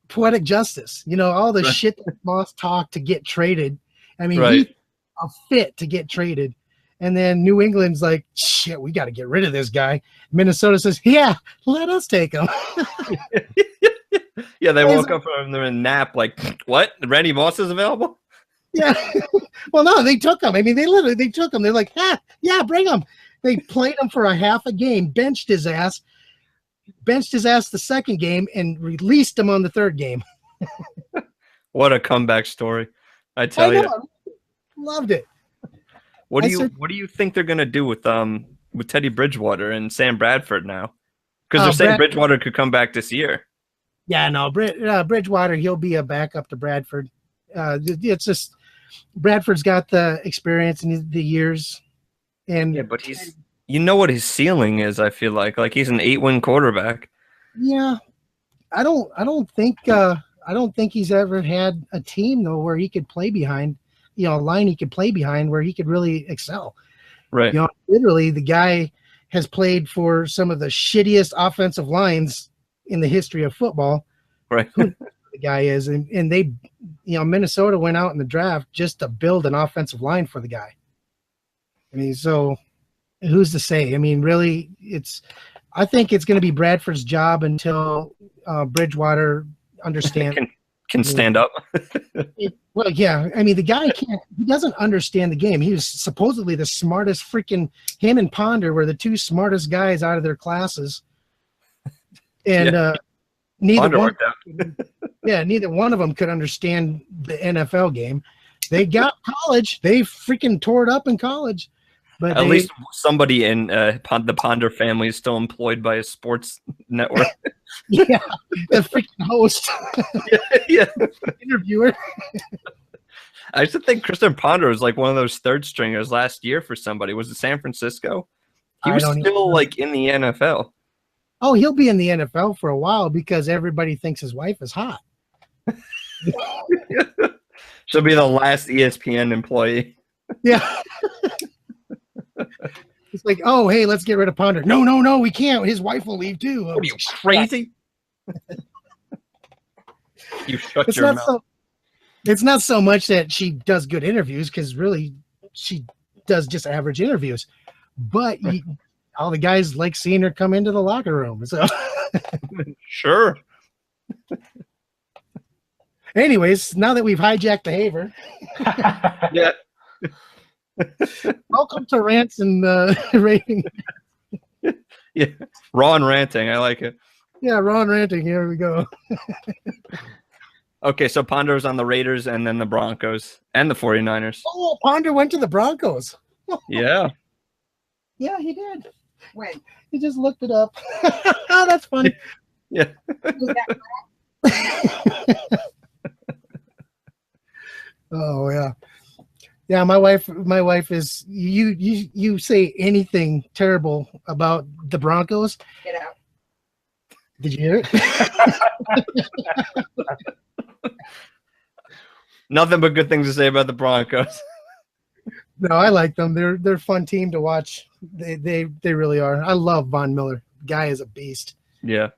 poetic justice. You know, all the Right. shit that Moss talked to get traded. I mean, Right. he a fit to get traded. And then New England's like, shit, we got to get rid of this guy. Minnesota says, yeah, let us take him. Yeah, they woke up from their nap like, what? Randy Moss is available? Yeah. Well, no, they took him. I mean, they took him. They're like, yeah, bring him. They played him for a half a game, benched his ass the second game, and released him on the third game. What a comeback story. I tell you. Loved it. What do you think they're gonna do with Teddy Bridgewater and Sam Bradford now? Because they're saying Bridgewater could come back this year. Yeah, no, Bridgewater, he'll be a backup to Bradford. It's just Bradford's got the experience and the years, and yeah, but you know what his ceiling is. I feel like he's an 8-win quarterback. Yeah, I don't think he's ever had a team though where he could play behind, a line he could play behind where he could really excel. Right. Literally, the guy has played for some of the shittiest offensive lines in the history of football. Right. Who the guy is, and they, Minnesota went out in the draft just to build an offensive line for the guy. I mean, so who's to say? I mean, really, I think it's going to be Bradford's job until Bridgewater understands. Can stand up. Well, yeah. I mean, the guy he doesn't understand the game. He was supposedly the smartest him and Ponder were the two smartest guys out of their classes. And neither one of them could understand the NFL game. They got college. They freaking tore it up in college. But at least somebody in the Ponder family is still employed by a sports network. Yeah, the freaking host. Yeah. Interviewer. I used to think Christian Ponder was like one of those third stringers last year for somebody. Was it San Francisco? He was still like in the NFL. Oh, he'll be in the NFL for a while because everybody thinks his wife is hot. She'll be the last ESPN employee. Yeah. It's like, oh, hey, let's get rid of Ponder. No, we can't. His wife will leave too. What are you, crazy? You shut your mouth. It's not so much that she does good interviews, because really she does just average interviews. But all the guys like seeing her come into the locker room. So sure. Anyways, now that we've hijacked the Haver. Yeah. Welcome to Rants and Raving. Yeah, Raw and Ranting. I like it. Yeah, Raw and Ranting. Here we go. Okay, so Ponder's on the Raiders and then the Broncos and the 49ers. Oh, Ponder went to the Broncos. Yeah. Yeah, he did. Wait, he just looked it up. Oh, that's funny. Yeah. Oh yeah. Yeah, my wife is you say anything terrible about the Broncos. Get out. Did you hear it? Nothing but good things to say about the Broncos. No, I like them. They're a fun team to watch. They really are. I love Von Miller. Guy is a beast. Yeah.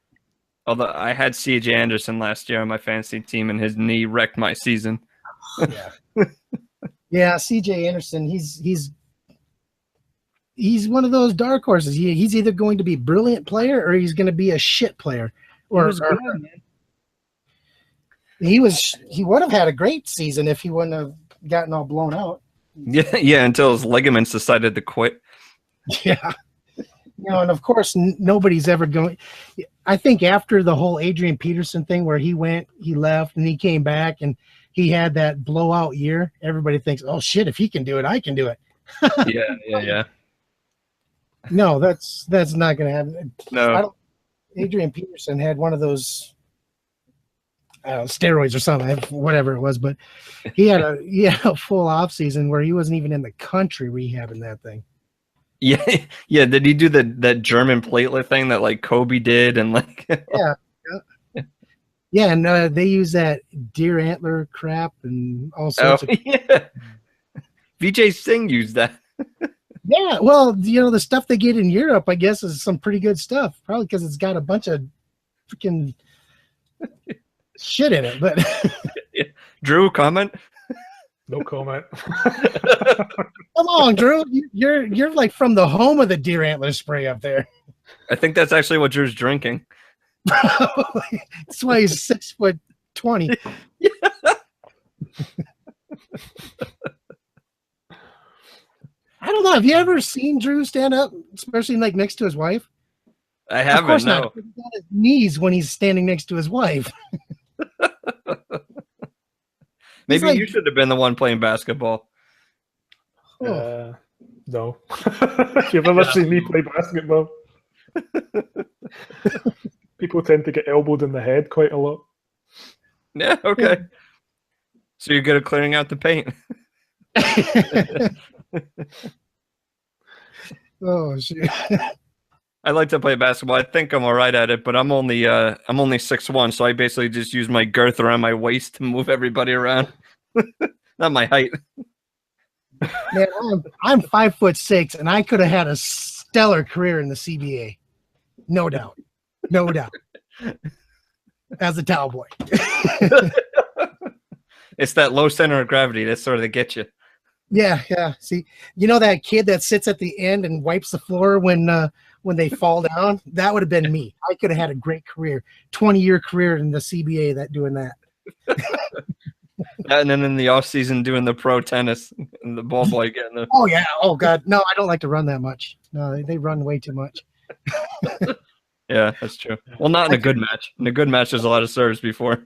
Although I had C.J. Anderson last year on my fantasy team and his knee wrecked my season. Yeah. Yeah, C.J. Anderson, he's one of those dark horses. He's either going to be a brilliant player or he's going to be a shit player. He would have had a great season if he wouldn't have gotten all blown out. Yeah, until his ligaments decided to quit. Yeah. And of course, nobody's ever going. I think after the whole Adrian Peterson thing where he left, and he came back, and he had that blowout year, everybody thinks, oh, shit, if he can do it, I can do it. Yeah. No, that's not going to happen. No. Adrian Peterson had one of those steroids or something, whatever it was, but he had a full off season where he wasn't even in the country rehabbing that thing. Yeah. Did he do that German platelet thing that like Kobe did and like? Yeah, and they use that deer antler crap and all sorts of. Yeah. Vijay Singh used that. Yeah, well, the stuff they get in Europe, I guess, is some pretty good stuff. Probably because it's got a bunch of freaking shit in it. But Drew, comment? No comment. Come on, Drew. You're like from the home of the deer antler spray up there. I think that's actually what Drew's drinking. That's why he's 6'20". Yeah. I don't know. Have you ever seen Drew stand up, especially like next to his wife? I haven't. Of course no. not. He's on his knees when he's standing next to his wife. Maybe like, you should have been the one playing basketball. No. You've never seen me play basketball. People tend to get elbowed in the head quite a lot. Yeah, okay. So you're good at clearing out the paint. Oh shit. I like to play basketball. I think I'm all right at it, but I'm only 6'1", so I basically just use my girth around my waist to move everybody around. Not my height. Man, I'm 5'6", and I could have had a stellar career in the CBA. No doubt. No doubt. As a towel boy. It's that low center of gravity that sort of gets you. Yeah. See, that kid that sits at the end and wipes the floor when they fall down? That would have been me. I could have had a great career, 20-year career in the CBA doing that. And then in the off season doing the pro tennis and the ball boy getting the. Oh yeah. Oh god. No, I don't like to run that much. No, they run way too much. Yeah, that's true. Well, not in a good match. In a good match, there's a lot of serves before.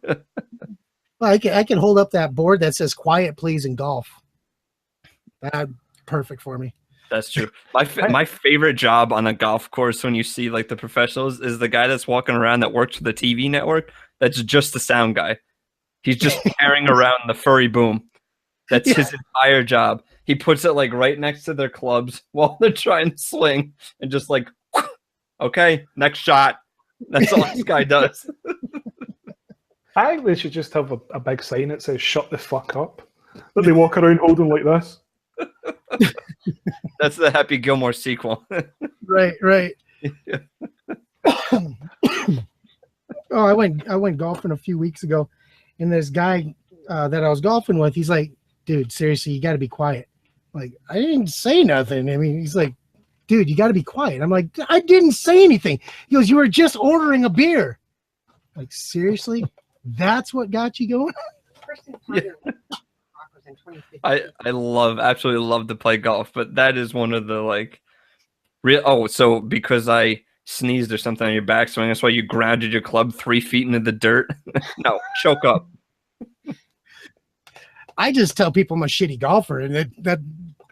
Well, I can hold up that board that says "Quiet, please" in golf. That's perfect for me. That's true. My favorite job on a golf course when you see like the professionals is the guy that's walking around that works for the TV network. That's just the sound guy. He's just carrying around the furry boom. That's his entire job. He puts it like right next to their clubs while they're trying to swing and just like, okay, next shot. That's all this guy does. I think they should just have a big sign that says "Shut the fuck up." That they walk around holding like this. That's the Happy Gilmore sequel. Right. Oh, I went golfing a few weeks ago, and this guy that I was golfing with, he's like, "Dude, seriously, you got to be quiet." Like, I didn't say nothing. I mean, he's like, "Dude, you got to be quiet." I'm like, "I didn't say anything." He goes, "You were just ordering a beer." Like, seriously, that's what got you going? I absolutely love to play golf, but that is one of the like real. Oh, so because I sneezed or something on your backswing, that's why you grounded your club 3 feet into the dirt? No, choke up. I just tell people I'm a shitty golfer, and that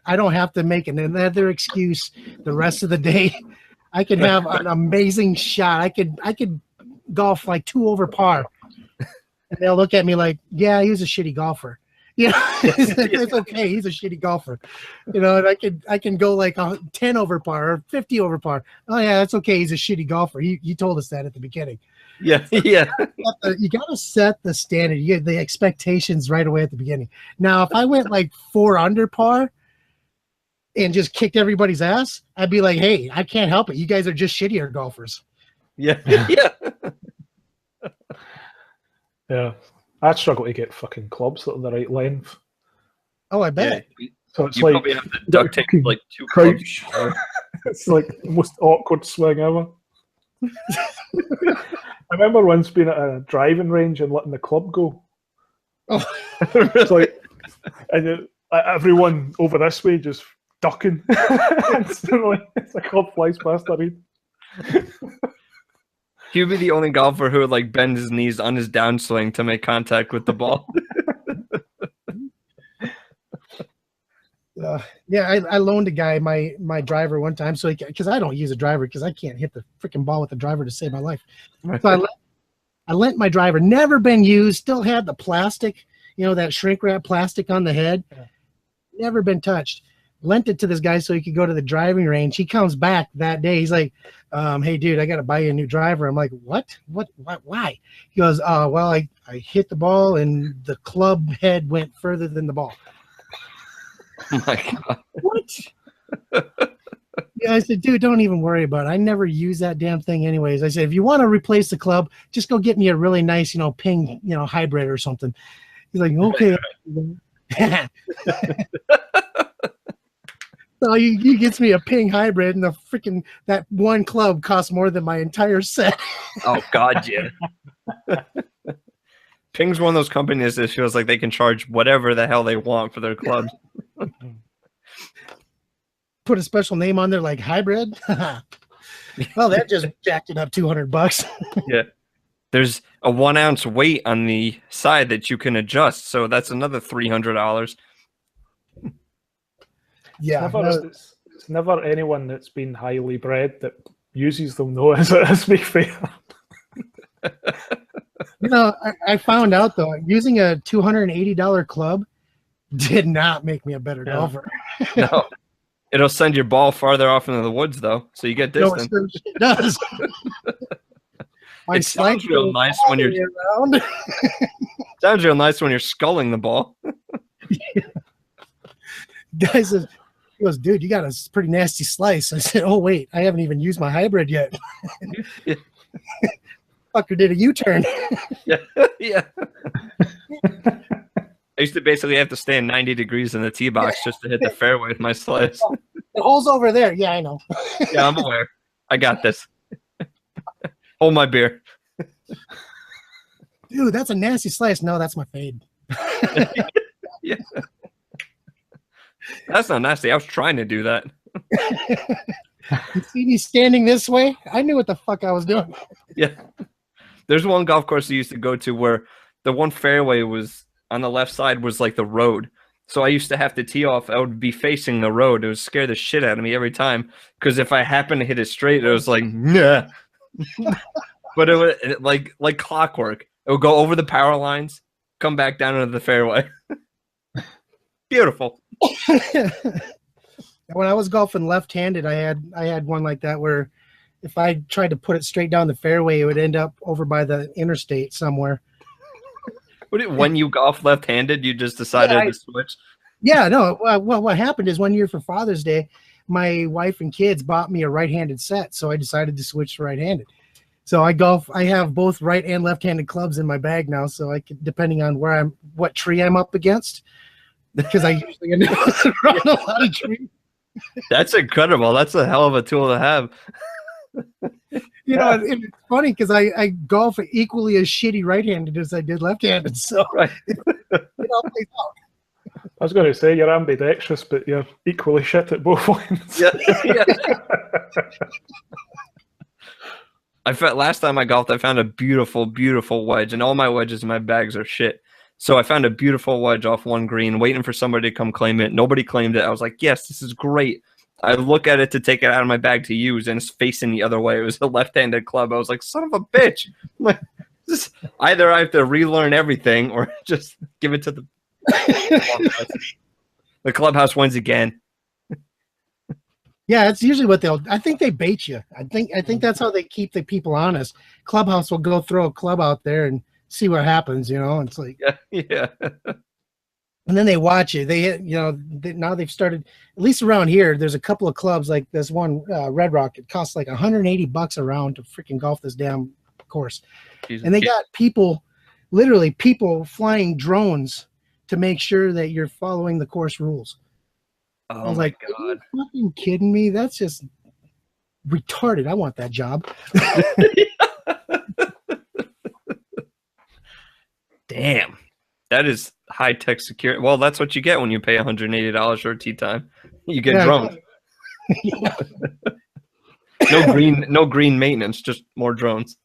I don't have to make another excuse the rest of the day. I could have an amazing shot. I could golf like 2 over par, and they'll look at me like, "Yeah, he was a shitty golfer." It's okay. He's a shitty golfer, and I can go like 10 over par or 50 over par. Oh yeah, that's okay. He's a shitty golfer. You told us that at the beginning. Yeah. You got to set the standard. You get the expectations right away at the beginning. Now, if I went like 4 under par and just kicked everybody's ass, I'd be like, "Hey, I can't help it. You guys are just shittier golfers." Yeah. Yeah. I struggle to get fucking clubs that are the right length. Oh, I bet. Yeah. So it's You like probably have to duct tape like 2 crouch. clubs. It's like the most awkward swing ever. I remember once being at a driving range and letting the club go. Oh. It's like, and everyone over this way just ducking instantly. It's a club flies past their head. He would be the only golfer who would like bend his knees on his downswing to make contact with the ball. I loaned a guy my driver one time, so because I don't use a driver because I can't hit the freaking ball with the driver to save my life. So I lent my driver, never been used, still had the plastic, that shrink wrap plastic on the head, never been touched. Lent it to this guy so he could go to the driving range. He comes back that day. He's like, "Hey, dude, I got to buy you a new driver." I'm like, What? Why? He goes, "Well, I hit the ball and the club head went further than the ball." Oh my God. What? Yeah, I said, dude, don't even worry about it. I never use that damn thing anyways. I said, if you want to replace the club, just go get me a really nice, ping, hybrid or something. He's like, okay. So he gets me a ping hybrid, and that one club costs more than my entire set. Oh God, yeah. Ping's one of those companies that feels like they can charge whatever the hell they want for their clubs. Put a special name on there like hybrid. Well, that just jacked it up $200. Yeah. There's a 1 ounce weight on the side that you can adjust, so that's another $300. Yeah, it's never anyone that's been highly bred that uses them, though. Let's be fair. I found out though, using a $280 club did not make me a better golfer. No, it'll send your ball farther off into the woods, though, so you get distance. No, it does. It sounds real nice when you're around. Sounds real nice when you're sculling the ball. Guy says, he goes, dude, you got a pretty nasty slice. I said, oh wait, I haven't even used my hybrid yet. Yeah. Fucker did a U-turn. Yeah. I used to basically have to stand 90 degrees in the tee box just to hit the fairway with my slice. The hole's over there. Yeah, I know. Yeah, I'm aware. I got this. Hold my beer. Dude, that's a nasty slice. No, that's my fade. Yeah. That's not nasty. I was trying to do that. You see me standing this way? I knew what the fuck I was doing. Yeah. There's one golf course I used to go to where the one fairway was on the left side was like the road. So I used to have to tee off. I would be facing the road. It would scare the shit out of me every time. Because if I happened to hit it straight, it was like, nah. But it would like clockwork. It would go over the power lines, come back down into the fairway. Beautiful. When I was golfing left-handed, I had one like that where if I tried to put it straight down the fairway, it would end up over by the interstate somewhere. When you golf left-handed, you just decided to switch? Yeah, no. Well, what happened is one year for Father's Day, my wife and kids bought me a right-handed set, so I decided to switch to right-handed. So I have both right and left-handed clubs in my bag now, so I can, depending on what tree I'm up against, because I usually end up around a lot of trees. That's incredible. That's a hell of a tool to have. It's funny because I golf equally as shitty right-handed as I did left-handed. So right. It all plays out. I was going to say you're ambidextrous, but you're equally shit at both ones. Yeah. Last time I golfed, I found a beautiful, beautiful wedge, and all my wedges in my bags are shit. So I found a beautiful wedge off one green, waiting for somebody to come claim it. Nobody claimed it. I was like, yes, this is great. I look at it to take it out of my bag to use, and it's facing the other way. It was a left-handed club. I was like, son of a bitch. Either I have to relearn everything or just give it to the the clubhouse wins again. Yeah, it's usually what I think they bait you. I think that's how they keep the people honest. Clubhouse will go throw a club out there and see what happens, It's like, yeah. And then they watch it. Now they've started, at least around here, there's a couple of clubs like this one, Red Rock. It costs like $180 a round to freaking golf this damn course. Jesus. And they got literally people flying drones to make sure that you're following the course rules. Oh, I was like, God. Are you fucking kidding me? That's just retarded. I want that job. Damn. That is high-tech security. Well, that's what you get when you pay $180 for a tee time. You get drones. No green maintenance, just more drones.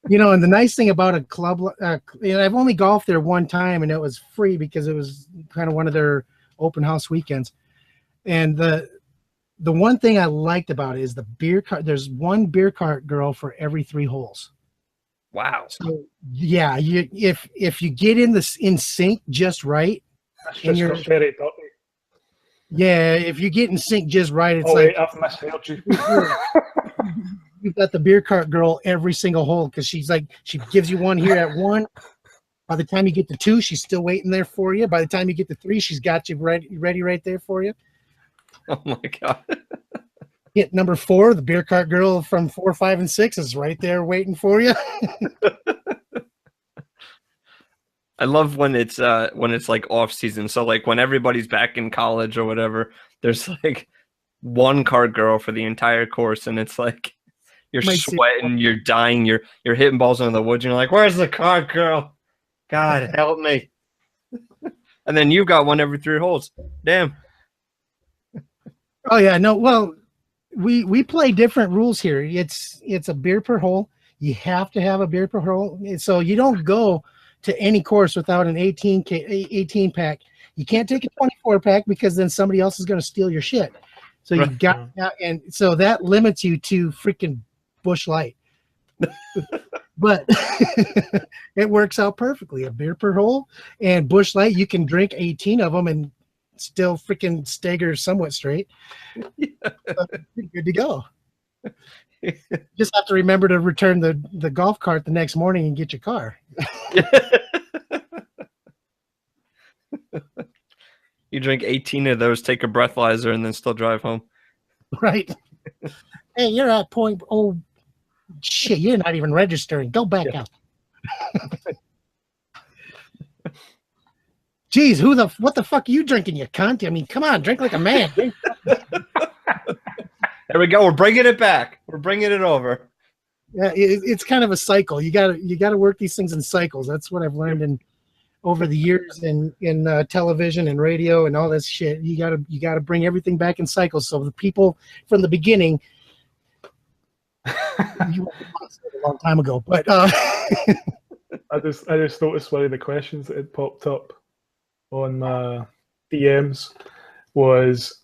And the nice thing about a club, I've only golfed there one time, and it was free because it was kind of one of their open house weekends. And the one thing I liked about it is the beer cart. There's one beer cart girl for every 3 holes. Wow. So yeah, if you get in sync just right, that's just very dirty. Yeah, if you get in sync just right, it's I've misheard you. You've got the beer cart girl every single hole because she gives you one here at 1. By the time you get to 2, she's still waiting there for you. By the time you get to 3, she's got you ready right there for you. Oh my god. Hit number 4, the beer cart girl from 4, 5, and 6 is right there waiting for you. I love when it's like off season. So like when everybody's back in college or whatever, there's like one cart girl for the entire course, and it's like you're sweating, you're dying, you're hitting balls into the woods, and you're like, "Where's the cart girl? God help me!" And then you got one every 3 holes. Damn. Oh yeah, no. Well, we play different rules here. It's a beer per hole. You have to have a beer per hole, so you don't go to any course without an 18 pack. You can't take a 24 pack because then somebody else is going to steal your shit. So you got, and so that limits you to freaking Busch Light. But it works out perfectly. A beer per hole and Busch Light, you can drink 18 of them and still freaking stagger somewhat straight. So you're good to go. Just have to remember to return the golf cart the next morning and get your car. You drink 18 of those, take a breathalyzer, and then still drive home. Right. Hey, you're at point. Oh, shit, you're not even registering. Go back out. Jeez, what the fuck are you drinking, you cunt? I mean, come on, drink like a man. There we go. We're bringing it back. We're bringing it over. Yeah, it's kind of a cycle. You gotta work these things in cycles. That's what I've learned over the years in television and radio and all this shit. You gotta bring everything back in cycles. So the people from the beginning, you a long time ago, but I just noticed one of the questions that had popped up on my DMs was,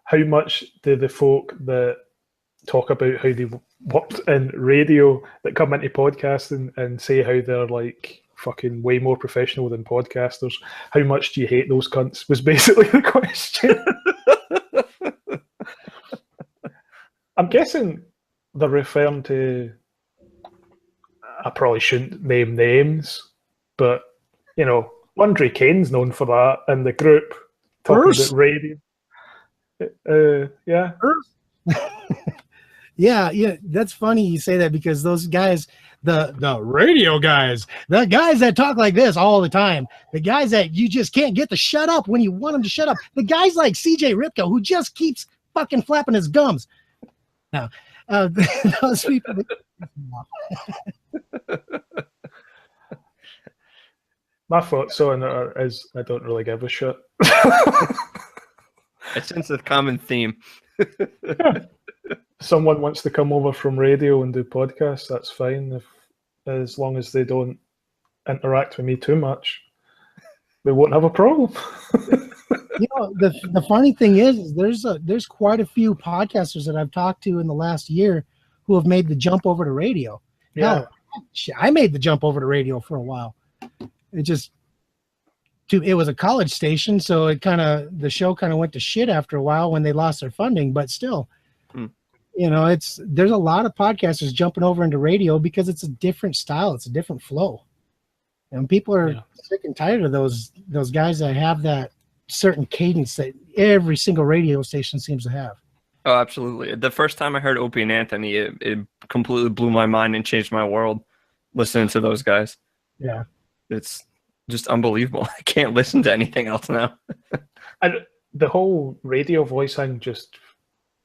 how much do the folk that talk about how they worked in radio that come into podcasting and say how they're like fucking way more professional than podcasters, how much do you hate those cunts, was basically the question. I'm guessing they're referring to, I probably shouldn't name names, but you know, Andre Kane's known for that in the group talking about radio. Yeah. Yeah, that's funny you say that, because those guys, the radio guys, the guys that talk like this all the time, the guys that you just can't get to shut up when you want them to shut up, the guys like CJ Ripka who just keeps fucking flapping his gums. Now, those people. My thoughts on it is I don't really give a shit. I sense a common theme. Someone wants to come over from radio and do podcasts, that's fine. As long as they don't interact with me too much, we won't have a problem. You know, the funny thing is there's quite a few podcasters that I've talked to in the last year who have made the jump over to radio. Yeah. Hell, I made the jump over to radio for a while. It was a college station, so the show kind of went to shit after a while when they lost their funding, but still. You know, there's a lot of podcasters jumping over into radio because it's a different style, it's a different flow. And people are sick and tired of those guys that have that certain cadence that every single radio station seems to have. Oh, absolutely. The first time I heard Opie and Anthony, it completely blew my mind and changed my world, listening to those guys. Yeah. It's just unbelievable. I can't listen to anything else now. The whole radio voice thing just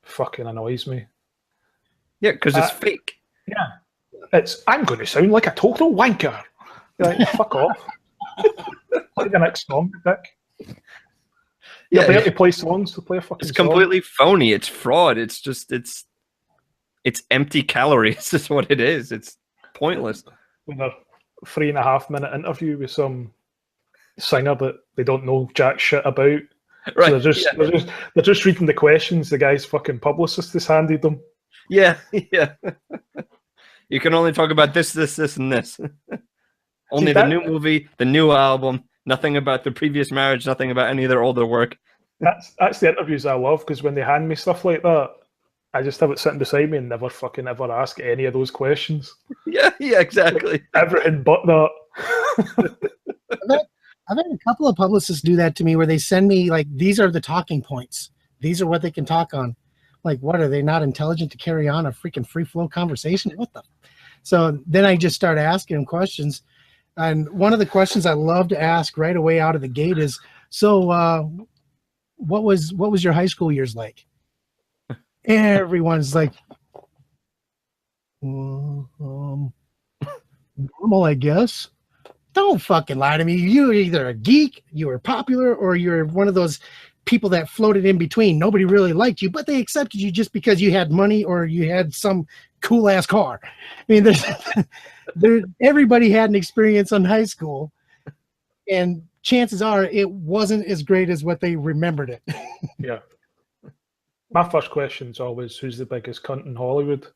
fucking annoys me. Yeah, because it's fake. Yeah. I'm going to sound like a total wanker. Like, fuck off. Play the next song, Dick. Yeah, they have to play songs to play a fucking song. It's completely phony. It's fraud. It's just, it's empty calories is what it is. It's pointless. With a 3.5-minute interview with some singer that they don't know jack shit about. Right. So they're just reading the questions the guy's fucking publicist has handed them. Yeah. You can only talk about this, and this. Only the new movie, the new album, nothing about the previous marriage, nothing about any of their older work. That's the interviews I love, because when they hand me stuff like that, I just have it sitting beside me and never fucking ever ask any of those questions. Yeah, exactly. Everything but that. I've had a couple of publicists do that to me, where they send me like, these are the talking points. these are what they can talk on. Like, what, are they not intelligent to carry on a freaking free flow conversation? What the? So then I just start asking them questions. And one of the questions I love to ask right away out of the gate is, so what was your high school years like? Everyone's like, normal, I guess. Don't fucking lie to me. You were either a geek, you were popular, or you're one of those people that floated in between. Nobody really liked you, but they accepted you just because you had money or you had some cool ass car. I mean, everybody had an experience in high school, and chances are it wasn't as great as what they remembered it. Yeah. My first question is always, who's the biggest cunt in Hollywood?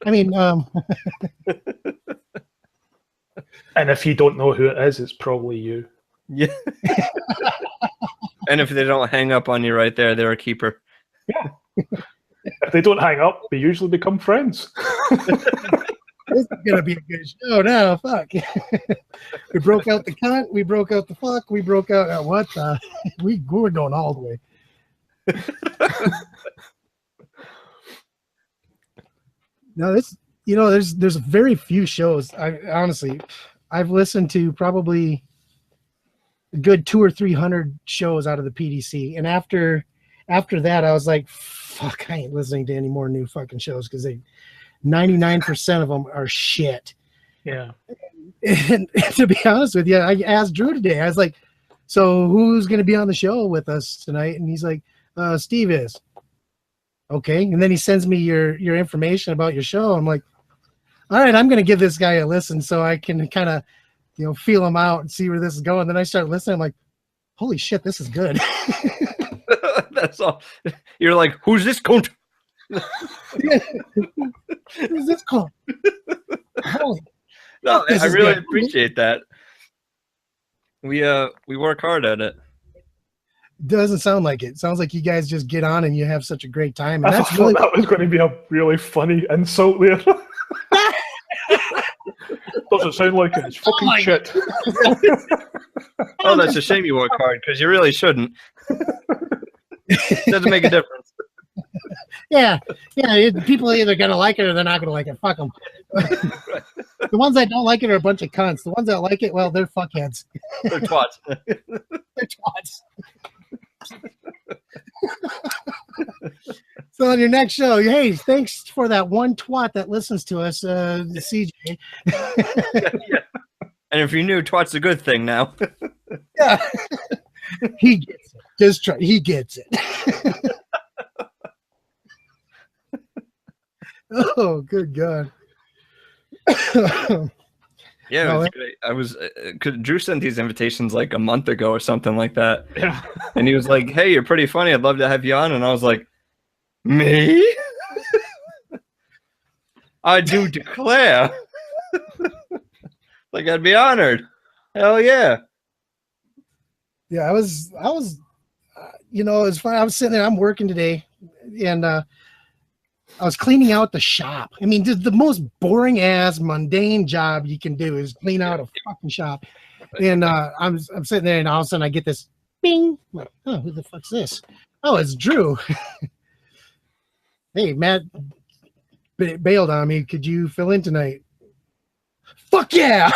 I mean, and if you don't know who it is, it's probably you. Yeah. And if they don't hang up on you right there, they're a keeper. Yeah. If they don't hang up, they usually become friends. This is gonna be a good show now. Fuck. We broke out the cunt. We broke out the fuck. We broke out what? We're going all the way. No, there's very few shows. I've listened to probably a good 200 or 300 shows out of the PDC, and after that, I was like, fuck, I ain't listening to any more new fucking shows because 99% of them are shit. Yeah. And to be honest with you, I asked Drew today. I was like, so who's going to be on the show with us tonight? And he's like, Steve is. Okay. And then he sends me your information about your show. I'm like, all right, I'm going to give this guy a listen so I can kind of, feel him out and see where this is going. Then I start listening. I'm like, holy shit, this is good. That's all. You're like, who's this cunt? Who's this cunt? No, I really appreciate that. We work hard at it. Doesn't sound like it. Sounds like you guys just get on and you have such a great time. And I thought that was going to be a really funny insult there. Doesn't sound like it. It's fucking shit. Oh, that's a shame you work hard because you really shouldn't. Doesn't make a difference. Yeah. People are either going to like it or they're not going to like it. Fuck them. The ones that don't like it are a bunch of cunts. The ones that like it, well, they're fuckheads. They're twats. They're twats. So on your next show, hey, thanks for that one twat that listens to us, CJ. Yeah. And if you knew, twat's a good thing now. Yeah. He gets it. Just try. He gets it. Oh, good God. Yeah, it was great. I was Drew sent these invitations like a month ago or something like that. Yeah. And he was like, "Hey, you're pretty funny. I'd love to have you on." And I was like, "Me? I do declare." Like, I'd be honored. Hell yeah. Yeah, I was it's fine. I was sitting there, I'm working today, and I was cleaning out the shop. I mean, the most boring ass mundane job you can do is clean out a fucking shop. And I'm sitting there, and all of a sudden I get this bing. I'm like, oh, who the fuck's this? Oh, it's Drew. Hey, Matt bailed on me. Could you fill in tonight? Fuck yeah.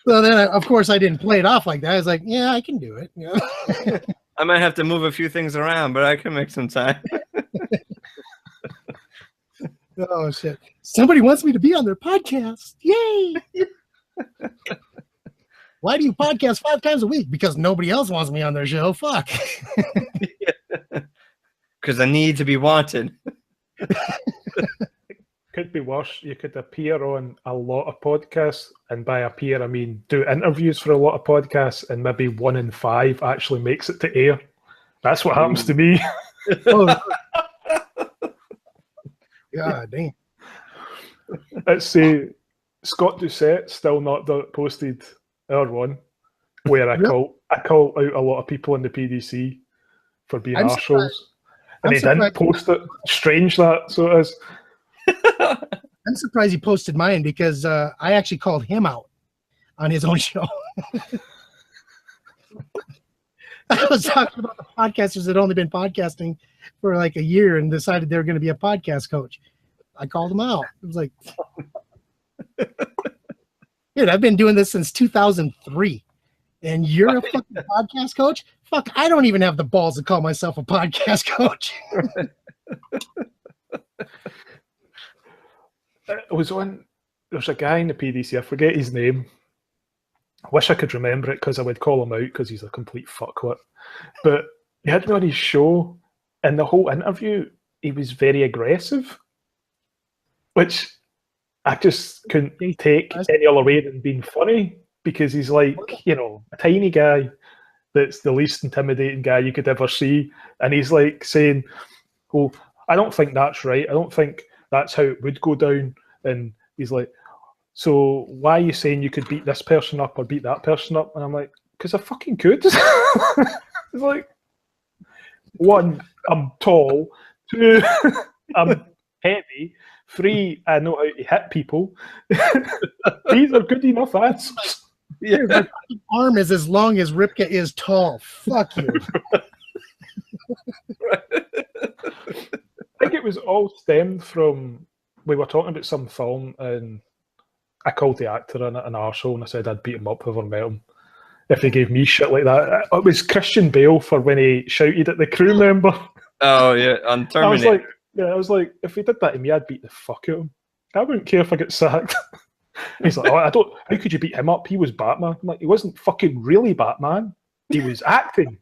So then, of course, I didn't play it off like that. I was like, yeah, I can do it. I might have to move a few things around, but I can make some time. Oh, shit. Somebody wants me to be on their podcast. Yay. Why do you podcast 5 times a week? Because nobody else wants me on their show. Fuck. Because I need to be wanted. Could be worse. You could appear on a lot of podcasts, and by appear I mean do interviews for a lot of podcasts, and maybe 1 in 5 actually makes it to air. That's what happens to me. Oh. God damn. Let's say Scott Doucette still not posted our one, where I call out a lot of people in the PDC for being arseholes, and he didn't post it. Strange that, so it is. I'm surprised he posted mine because I actually called him out on his own show. I was talking about the podcasters that had only been podcasting for like a year and decided they were going to be a podcast coach. I called them out. I was like, dude, I've been doing this since 2003, and you're a fucking podcast coach? Fuck, I don't even have the balls to call myself a podcast coach. There's a guy in the PDC, I forget his name. I wish I could remember it because I would call him out because he's a complete fuckwit. But he had me on his show, and the whole interview, he was very aggressive, which I just couldn't take any other way than being funny, because he's like, a tiny guy that's the least intimidating guy you could ever see. And he's like saying, well, I don't think that's right. I don't think that's how it would go down. And he's like, so why are you saying you could beat this person up or beat that person up? And I'm like, because I fucking could. It's like, one, I'm tall. Two, I'm heavy. Three, I know how to hit people. These are good enough answers. Yeah, my arm is as long as Ripka is tall. Fuck you. I think it was all stemmed from, we were talking about some film, and I called the actor in it an arsehole, and I said I'd beat him up if I ever met him if he gave me shit like that. It was Christian Bale for when he shouted at the crew member. Oh yeah, on Terminator. I was like, if he did that to me, I'd beat the fuck out of him. I wouldn't care if I get sacked. He's like, how could you beat him up? He was Batman. I'm like, he wasn't fucking really Batman. He was acting.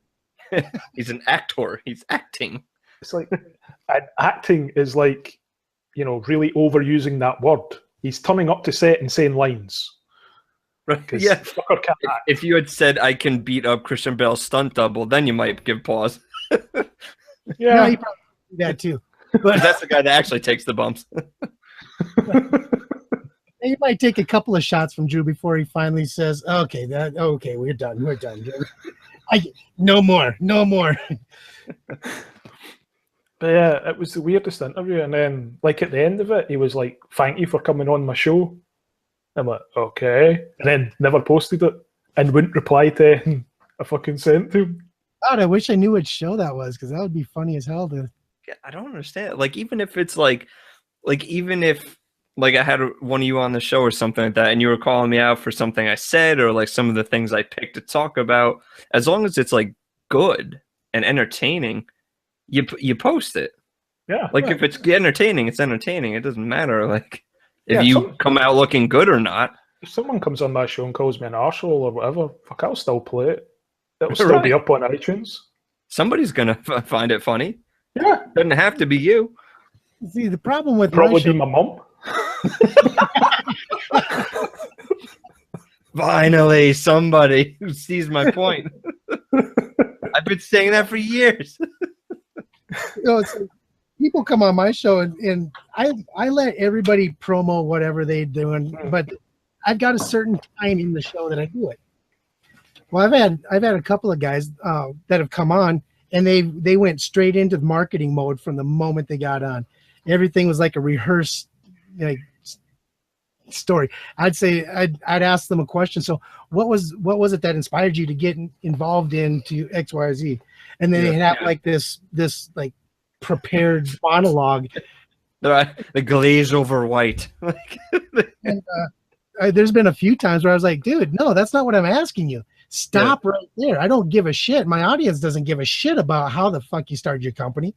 He's an actor. He's acting. It's like, and acting is like, really overusing that word. He's turning up to set and saying lines. Right. Yeah. If you had said, I can beat up Christian Bale's stunt double, then you might give pause. Yeah. No, he probably do that too. But that's the guy that actually takes the bumps. He might take a couple of shots from Drew before he finally says, okay, we're done. No more. But yeah, it was the weirdest interview. And then, like, at the end of it, he was like, thank you for coming on my show. I'm like, okay. And then never posted it and wouldn't reply to anything I fucking sent to him. God, I wish I knew which show that was, because that would be funny as hell to... Yeah, I don't understand. Like, even if it's even if I had one of you on the show or something like that, and you were calling me out for something I said, or like some of the things I picked to talk about, as long as it's like good and entertaining, you post it. Yeah. Like, if it's entertaining, it's entertaining. It doesn't matter, like, if you come out looking good or not. If someone comes on my show and calls me an arsehole or whatever, fuck, I'll still play it. It'll still be up on iTunes. Somebody's gonna find it funny. Yeah. Doesn't have to be you. See, the problem with probably my mom. Finally, somebody who sees my point. I've been saying that for years. It's like, people come on my show and I let everybody promo whatever they're doing, but I've got a certain time in the show that I do it. Well, I've had a couple of guys that have come on, and they went straight into the marketing mode from the moment they got on. Everything was like a rehearsed story. I'd say I'd ask them a question. So what was it that inspired you to get involved into X, Y, or Z? And then they have like this like prepared monologue. The glaze over white. And there's been a few times where I was like, dude, no, that's not what I'm asking you. Stop right there. I don't give a shit. My audience doesn't give a shit about how the fuck you started your company.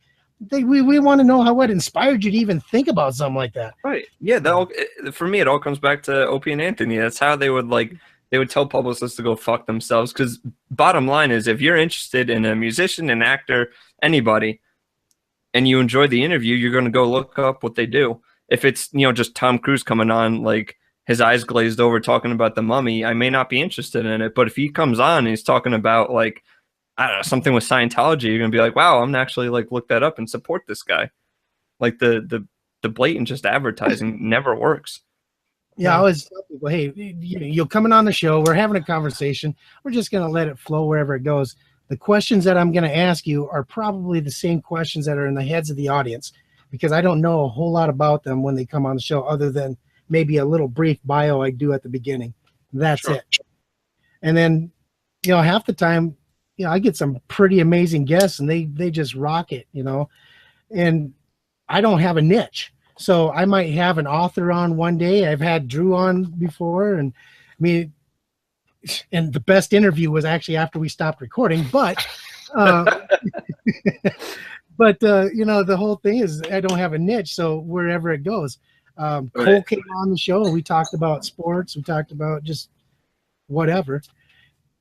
We want to know what inspired you to even think about something like that. Right. Yeah. For me, it all comes back to Opie and Anthony. That's how they would tell publicists to go fuck themselves. Because bottom line is, if you're interested in a musician, an actor, anybody, and you enjoy the interview, you're going to go look up what they do. If it's, just Tom Cruise coming on, like, his eyes glazed over talking about The Mummy, I may not be interested in it. But if he comes on and he's talking about, like, I don't know, something with Scientology, you're going to be like, wow, I'm going to actually, like, look that up and support this guy. Like, the blatant just advertising never works. Yeah, I always tell people, hey, you're coming on the show. We're having a conversation. We're just going to let it flow wherever it goes. The questions that I'm going to ask you are probably the same questions that are in the heads of the audience, because I don't know a whole lot about them when they come on the show, other than maybe a little brief bio I do at the beginning. That's it. And then, half the time I get some pretty amazing guests, and they just rock it, and I don't have a niche. So I might have an author on one day. I've had Drew on before, and I mean, and the best interview was actually after we stopped recording, but the whole thing is I don't have a niche, so wherever it goes. Cole came on the show, and we talked about sports, we talked about just whatever,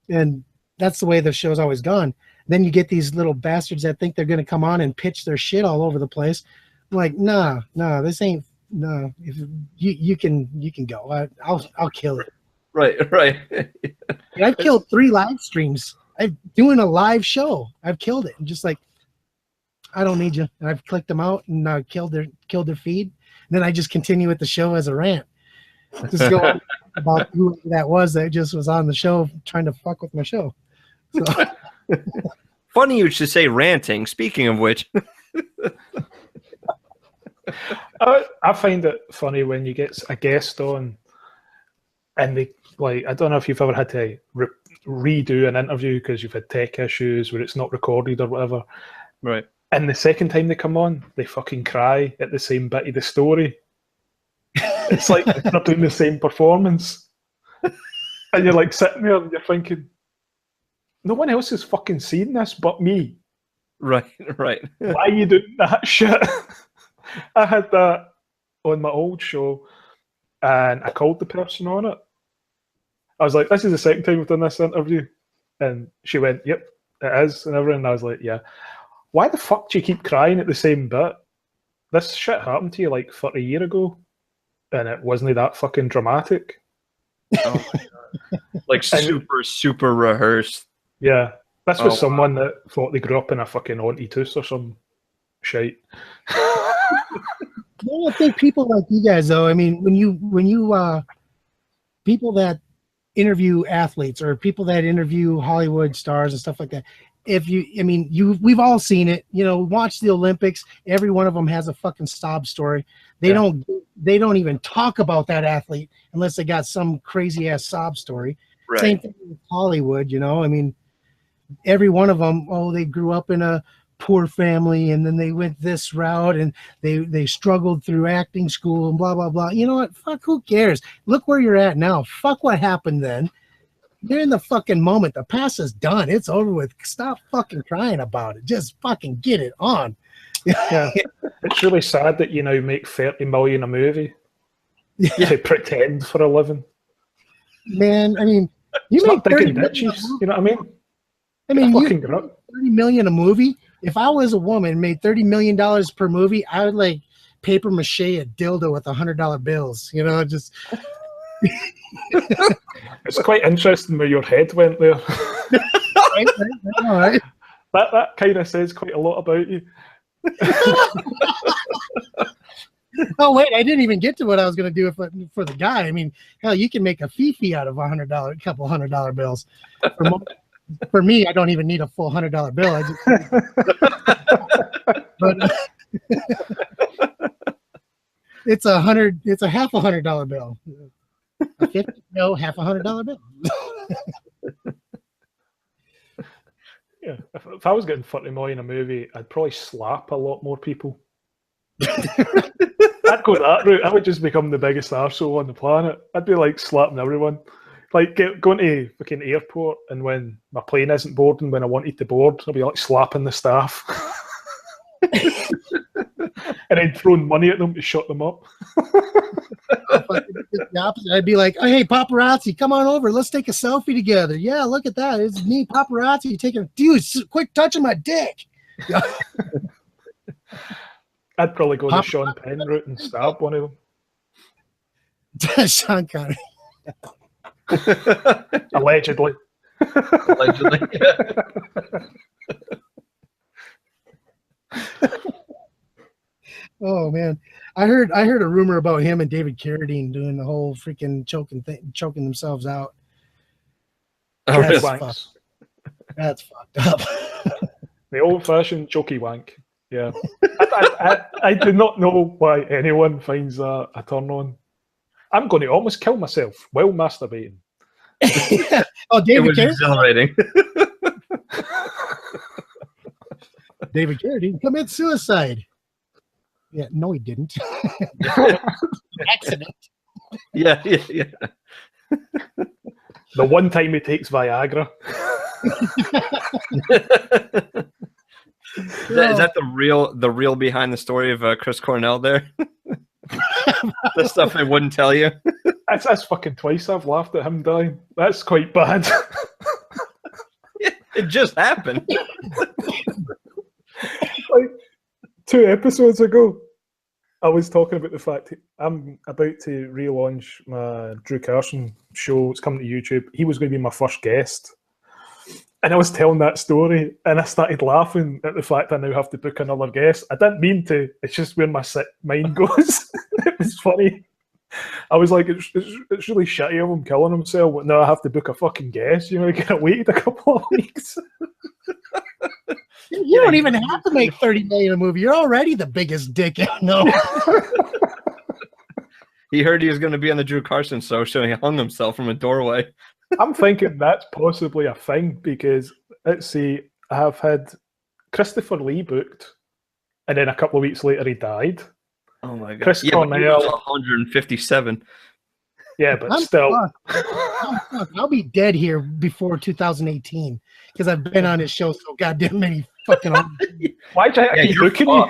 and that's the way the show's always gone. Then you get these little bastards that think they're going to come on and pitch their shit all over the place. I'm like, nah, this ain't. No, if you can go. I'll kill it. Right. I've killed 3 live streams. I'm doing a live show. I've killed it, and just like, I don't need you. And I've clicked them out and killed their feed. And then I just continue with the show as a rant. Just go about who that was that just was on the show trying to fuck with my show. So. Funny you should say ranting. Speaking of which. I find it funny when you get a guest on and they, like, I don't know if you've ever had to redo an interview because you've had tech issues where it's not recorded or whatever. Right. And the second time they come on, they fucking cry at the same bit of the story. It's like they're doing the same performance. And you're like sitting there and you're thinking, no one else has fucking seen this but me. Right. Why are you doing that shit? I had that on my old show and I called the person on it. I was like, this is the second time we've done this interview. And she went, yep, it is, and everything. And I was like, yeah. Why the fuck do you keep crying at the same bit? This shit happened to you like 30 years ago, and it wasn't that fucking dramatic. Oh my God. Like super rehearsed. Yeah. This was someone that thought they grew up in a fucking Auntie Toos or some shite. I think people like you guys, though, I mean, when you people that interview athletes or people that interview Hollywood stars and stuff like that, we've all seen it, watch the Olympics. Every one of them has a fucking sob story. They don't even talk about that athlete unless they got some crazy ass sob story. Right. Same thing with Hollywood, I mean, every one of them, they grew up in a poor family and then they went this route and they struggled through acting school and blah, blah, blah. You know what? Fuck, who cares? Look where you're at now. Fuck what happened then. You're in the fucking moment. The past is done. It's over with. Stop fucking crying about it. Just fucking get it on. Yeah. It's really sad that you now make 30 million a movie to pretend for a living. Man, I mean, you make 30 ditches, you know what I mean? I mean, you 30 million a movie. If I was a woman and made $30 million per movie, I would like paper mache a dildo with $100 bills. Just. It's quite interesting where your head went there. Right. That kind of says quite a lot about you. Oh wait, I didn't even get to what I was going to do for the guy. I mean, hell, you can make a fee out of a couple $100 bills. For me, I don't even need a full $100 bill. It's a half $100 bill. A 50, no, half $100 bill. Yeah, if I was getting 30 million a movie, I'd probably slap a lot more people. I'd go that route. I would just become the biggest arsehole on the planet. I'd be like slapping everyone. Like going to fucking airport, and when my plane isn't boarding, when I wanted to board, I'll be like slapping the staff. And then throwing money at them to shut them up. I'd be like, oh, hey, paparazzi, come on over. Let's take a selfie together. Yeah, look at that. It's me, paparazzi, taking dude, quit touching my dick. I'd probably go the Sean Penn route and stab one of them. Sean Connery. Allegedly. Oh man, I heard a rumor about him and David Carradine doing the whole freaking choking themselves out. Oh, that's fucked up. The old-fashioned jokey wank. Yeah, I do not know why anyone finds that a turn on. I'm going to almost kill myself while masturbating. Oh, David Carradine. Exhilarating. David Carradine commit suicide. Yeah, no, he didn't. Accident. Yeah. The one time he takes Viagra. Is that the real behind the story of Chris Cornell there? The stuff they wouldn't tell you. That's fucking twice I've laughed at him dying. That's quite bad. It just happened. Like 2 episodes ago, I was talking about the fact I'm about to relaunch my Drew Carson show. It's coming to YouTube. He was going to be my first guest. And I was telling that story, and I started laughing at the fact I now have to book another guest. I didn't mean to. It's just where my mind goes. It was funny. I was like, it's really shitty of him killing himself. But now I have to book a fucking guest. You know, I could have waited a couple of weeks. You don't even have to make $30 million a movie. You're already the biggest dick I know. He heard he was going to be on the Drew Carson show, so he hung himself from a doorway. I'm thinking that's possibly a thing because, let's see, I have had Christopher Lee booked, and then a couple of weeks later he died. Oh my god! Chris Cornell, he was Cornell, 157. yeah, but still, I'll be dead here before 2018 because I've been on his show so goddamn many fucking. Why'd I keep booking you?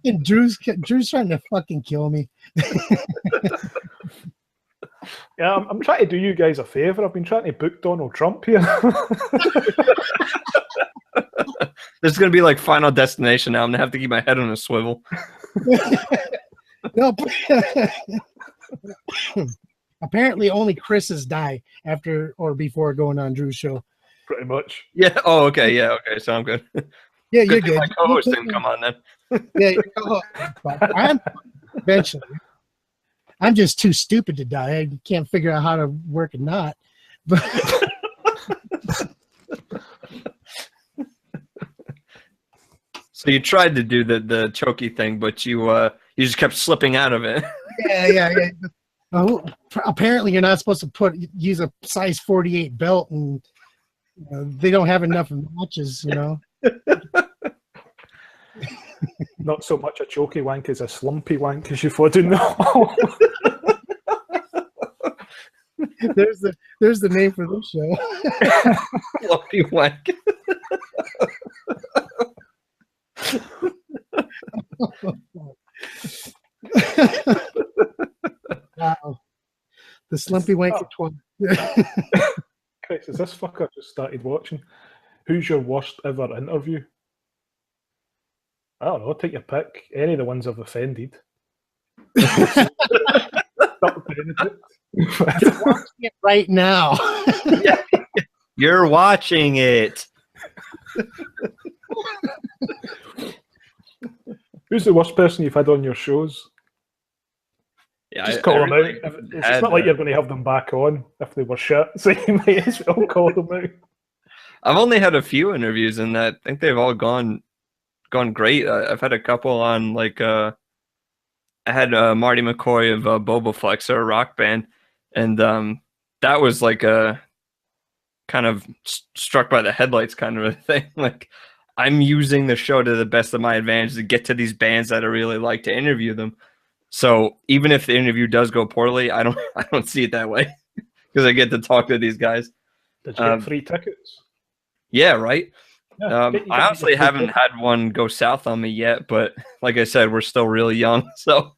And Drew's trying to fucking kill me. Yeah, I'm trying to do you guys a favour. I've been trying to book Donald Trump here. This is going to be like Final Destination now. I'm going to have to keep my head on a swivel. No, apparently only Chris's die after or before going on Drew's show. Pretty much. Yeah. Oh, okay. Yeah. Okay. So I'm good. Yeah, you're Good. good. My co-host didn't come on then. Yeah, you're I'm eventually. I'm just too stupid to die. I can't figure out how to work a knot. But so you tried to do the chokey thing, but you just kept slipping out of it. yeah. Oh, apparently, you're not supposed to use a size 48 belt, and they don't have enough notches. Not so much a choky wank as a slumpy wank, as you thought in the There's the name for this show. Slumpy wank. Wow. The slumpy wank for 20. Chris, is this fucker just started watching? Who's your worst ever interview? I don't know, take your pick. Any of the ones I've offended. You're watching it right now. Yeah. You're watching it. Who's the worst person you've had on your shows? Yeah, Just call them out. It's not like you're going to have them back on if they were shit, so you might as well call them out. I've only had a few interviews, and I think they've all gone great. I've had a couple on like I had Marty McCoy of Boba Flex, or a rock band, and that was like a kind of struck by the headlights kind of a thing. Like, I'm using the show to the best of my advantage to get to these bands that I really like to interview them. So even if the interview does go poorly, I don't see it that way because I get to talk to these guys. Did you get free tickets? Yeah, right. Yeah, I honestly haven't had one go south on me yet, but like I said, we're still really young. So,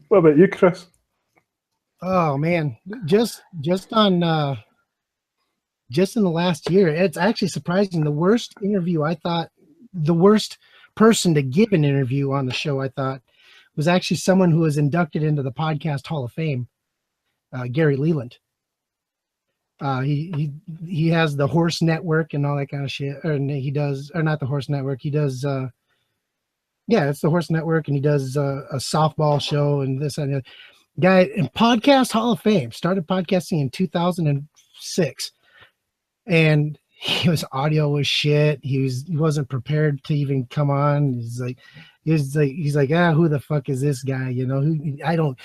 what about you, Chris? Oh man, just on just in the last year, it's actually surprising. The worst interview I thought, the worst person to give an interview on the show, I thought, was actually someone who was inducted into the Podcast Hall of Fame, Gary Leland. He has the Horse Network and all that kind of shit. Or he does, or not the Horse Network. He does, yeah, it's the Horse Network, and he does a softball show and this and that. Guy in Podcast Hall of Fame, started podcasting in 2006, and his audio was shit. He wasn't prepared to even come on. He's like, He's like, who the fuck is this guy? You know,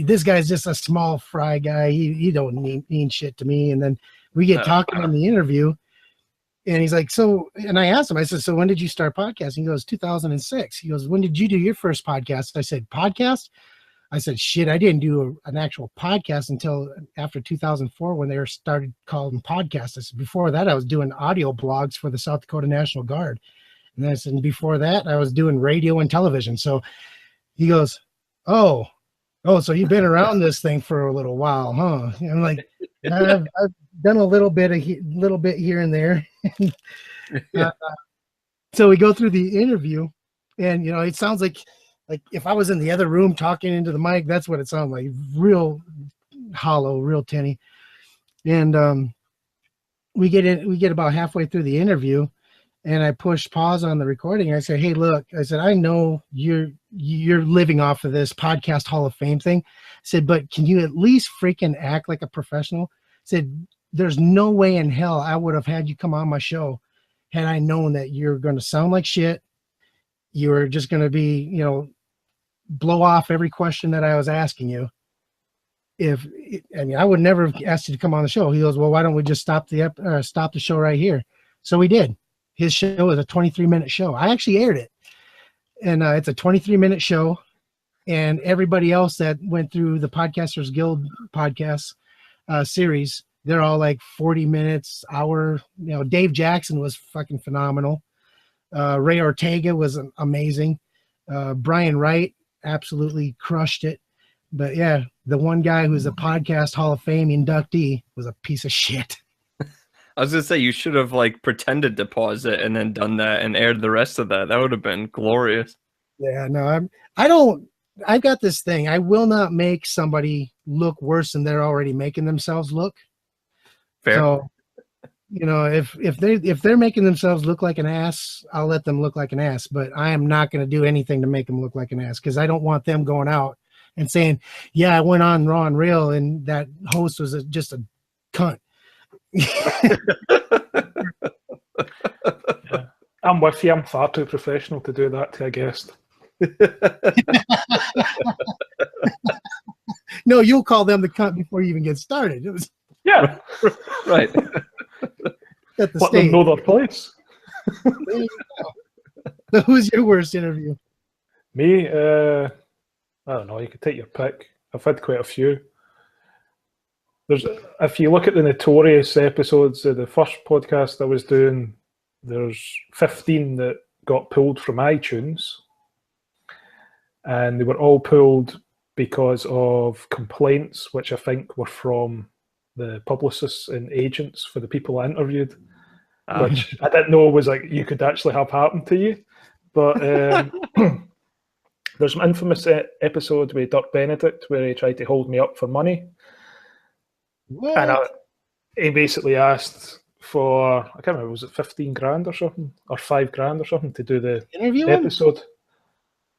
this guy's just a small fry guy. He don't mean shit to me. And then we get talking in the interview, and he's like, and I asked him, I said, so when did you start podcasting? He goes, 2006. He goes, when did you do your first podcast? I said, podcast? I said, shit, I didn't do an actual podcast until after 2004 when they started calling podcasts. I said, before that, I was doing audio blogs for the South Dakota National Guard. And I said, before that, I was doing radio and television. So he goes, oh, so you've been around this thing for a little while, huh? And I'm like, I've done a little bit here and there. So we go through the interview, and you know, it sounds like if I was in the other room talking into the mic, that's what it sounds like, real hollow, real tinny. And we get about halfway through the interview, and I pushed pause on the recording. I said, hey, look, I said, I know you're living off of this podcast Hall of Fame thing. I said, but can you at least freaking act like a professional? I said, there's no way in hell I would have had you come on my show had I known that you're going to sound like shit. You were just going to be, you know, blow off every question that I was asking you. I would never have asked you to come on the show. He goes, well, why don't we just stop the show right here? So we did. His show is a 23-minute show. I actually aired it. And it's a 23-minute show. And everybody else that went through the Podcasters Guild podcast series, they're all like 40 minutes, hour. You know, Dave Jackson was fucking phenomenal. Ray Ortega was amazing. Brian Wright absolutely crushed it. But yeah, the one guy who's a podcast Hall of Fame inductee was a piece of shit. I was gonna say you should have like pretended to pause it and then done that and aired the rest of that. That would have been glorious. Yeah, no, I've got this thing. I will not make somebody look worse than they're already making themselves look. Fair. So, you know, if they're making themselves look like an ass, I'll let them look like an ass. But I am not going to do anything to make them look like an ass, because I don't want them going out and saying, "Yeah, I went on Raw and Real, and that host was just a cunt." Yeah. I'm with you. I'm far too professional to do that to a guest. No, you'll call them the cunt before you even get started. It was Yeah, Right. at the let stage. them know their place. So who's your worst interview? Me, I don't know. You could take your pick. I've had quite a few. If you look at the notorious episodes of the first podcast I was doing, there's 15 that got pulled from iTunes, and they were all pulled because of complaints, which I think were from the publicists and agents for the people I interviewed, which I didn't know was like you could actually have happen to you. But there's an infamous episode with Dirk Benedict where he tried to hold me up for money. What? And he basically asked for, I can't remember, was it 15 grand or something, or 5 grand or something to do the Interview him? episode.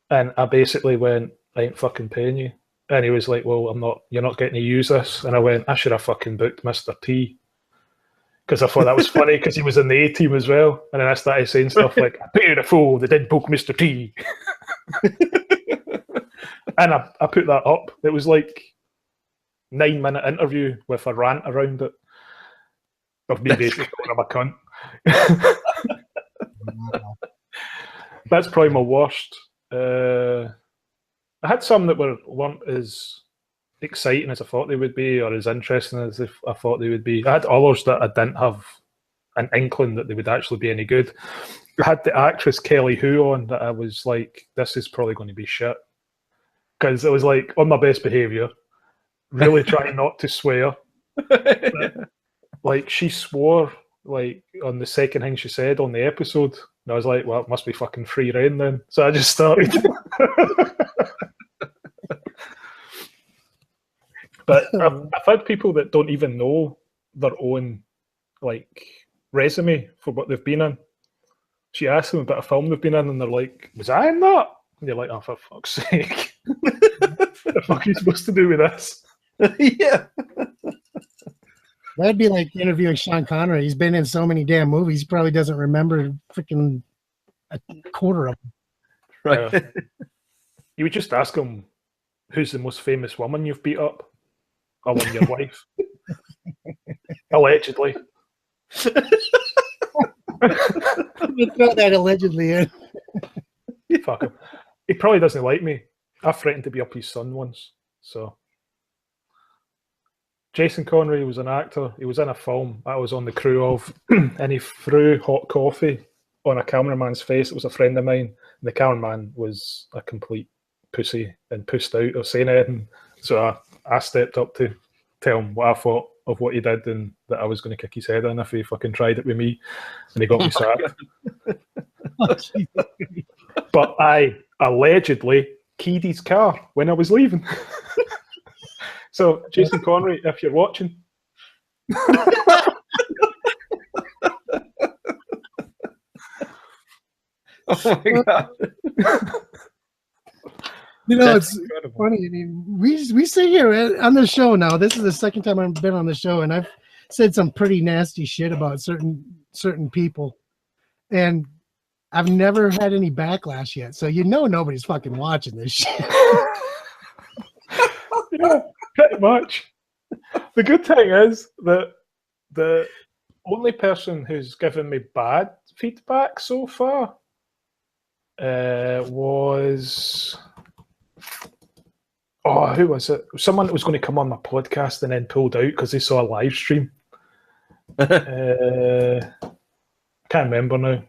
And I basically went, I ain't fucking paying you. And he was like, well, you're not getting to use this. And I went, I should have fucking booked Mr. T. Because I thought that was funny because he was in the A-team as well. And then I started saying stuff like, I paid a fool, they did book Mr. T. And I put that up. It was like 9-minute interview with a rant around it of me basically calling him a cunt. That's probably my worst. I had some that weren't as exciting as I thought they would be, or as interesting as if I thought they would be. I had others that I didn't have an inkling that they would actually be any good. I had the actress Kelly Hu on that I was like, this is probably going to be shit. Because it was like, on my best behaviour, really trying not to swear. But, like, she swore like on the second thing she said on the episode. And I was like, well, it must be fucking free reign then. So I just started. But I've had people that don't even know their own like resume for what they've been in. She asks them about a film they've been in, and they're like, "Was I in that?" And you're like, "Oh, for fuck's sake! What the fuck are you supposed to do with this?" Yeah. That'd be like interviewing Sean Connery. He's been in so many damn movies, he probably doesn't remember freaking a quarter of them. Right. You would just ask him, who's the most famous woman you've beat up? Or one your wife. Allegedly. You throw that allegedly in. Fuck him. He probably doesn't like me. I threatened to be up his son once. So Jason Connery was an actor. He was in a film I was on the crew of, and he threw hot coffee on a cameraman's face. It was a friend of mine. And the cameraman was a complete pussy and pussed out of saying anything. So I stepped up to tell him what I thought of what he did and that I was going to kick his head in if he fucking tried it with me. And he got me sacked. But I allegedly keyed his car when I was leaving. So, Jason Connery, if you're watching. Oh my God. You know, That's it's incredible. funny. I mean, we sit here on the show now. This is the second time I've been on the show, and I've said some pretty nasty shit about certain people, and I've never had any backlash yet. So you know nobody's fucking watching this shit. Yeah, pretty much. The good thing is that the only person who's given me bad feedback so far was... Oh, who was it? Someone that was going to come on my podcast and then pulled out because they saw a live stream. Can't remember now.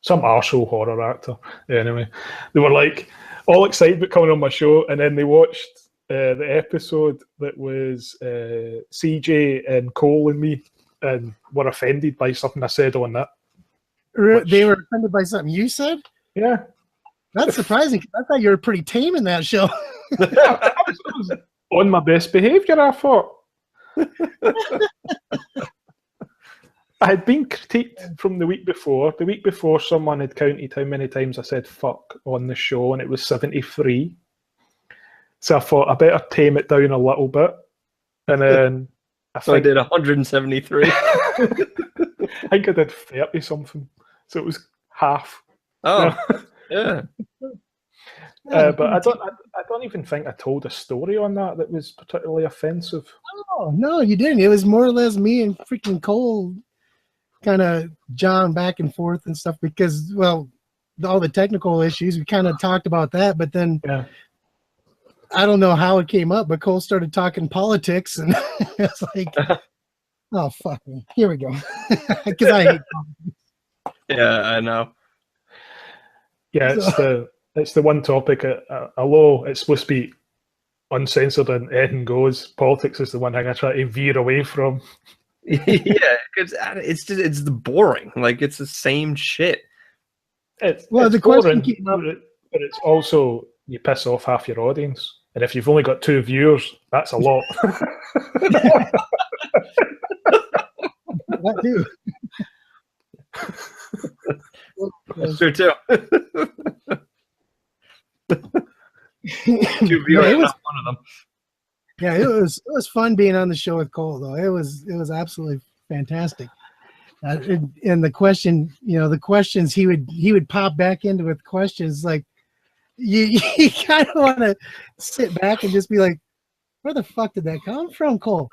Some arsehole horror actor. Anyway, they were like all excited about coming on my show, and then they watched the episode that was CJ and Cole and me, and were offended by something I said on that. They were offended by something you said? Yeah. That's surprising. 'Cause I thought you were pretty tame in that show. I was on my best behaviour, I thought. I had been critiqued from the week before. The week before, someone had counted how many times I said fuck on the show, and it was 73. So I thought I better tame it down a little bit. And then I did 173. I think I did 30 something. So it was half. Oh, yeah. But I don't even think I told a story on that was particularly offensive. Oh, no, you didn't. It was more or less me and freaking Cole kind of jawing back and forth and stuff because, well, all the technical issues, we kind of talked about that, but then I don't know how it came up, but Cole started talking politics and it's like, oh, fuck me. Here we go. Because I hate politics. Yeah, I know. Yeah, it's the one topic, although it's supposed to be uncensored and anything goes, politics is the one thing I try to veer away from. Yeah, because it's the boring. Like, it's the same shit. It's the boring, question came up, but it's also, you piss off half your audience. And if you've only got 2 viewers, that's a lot. that too. That's true too. 2 viewers, Yeah, not one of them. Yeah, it was fun being on the show with Cole though. It was absolutely fantastic. And the question, the questions he would pop back into with questions like you kind of want to sit back and just be like, where the fuck did that come from, Cole?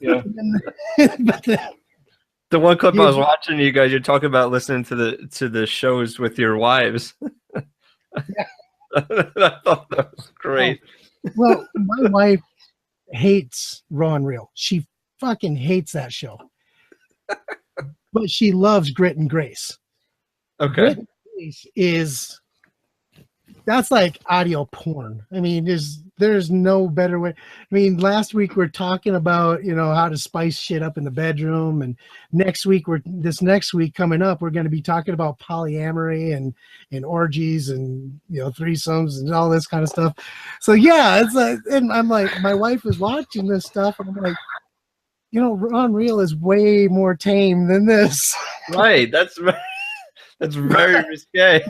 Yeah. But The one clip I was watching, you guys, you're talking about listening to the shows with your wives. Yeah. I thought that was great. Well, my wife hates Raw and Real. She fucking hates that show. But she loves Grit and Grace. Okay. Grit and Grace that's like audio porn. I mean, there's no better way. I mean, last week we're talking about, how to spice shit up in the bedroom, and next week coming up, we're going to be talking about polyamory and orgies and threesomes and all this kind of stuff. So yeah, it's like, and I'm like, my wife is watching this stuff, and I'm like, Unreal is way more tame than this. Right. That's very risque.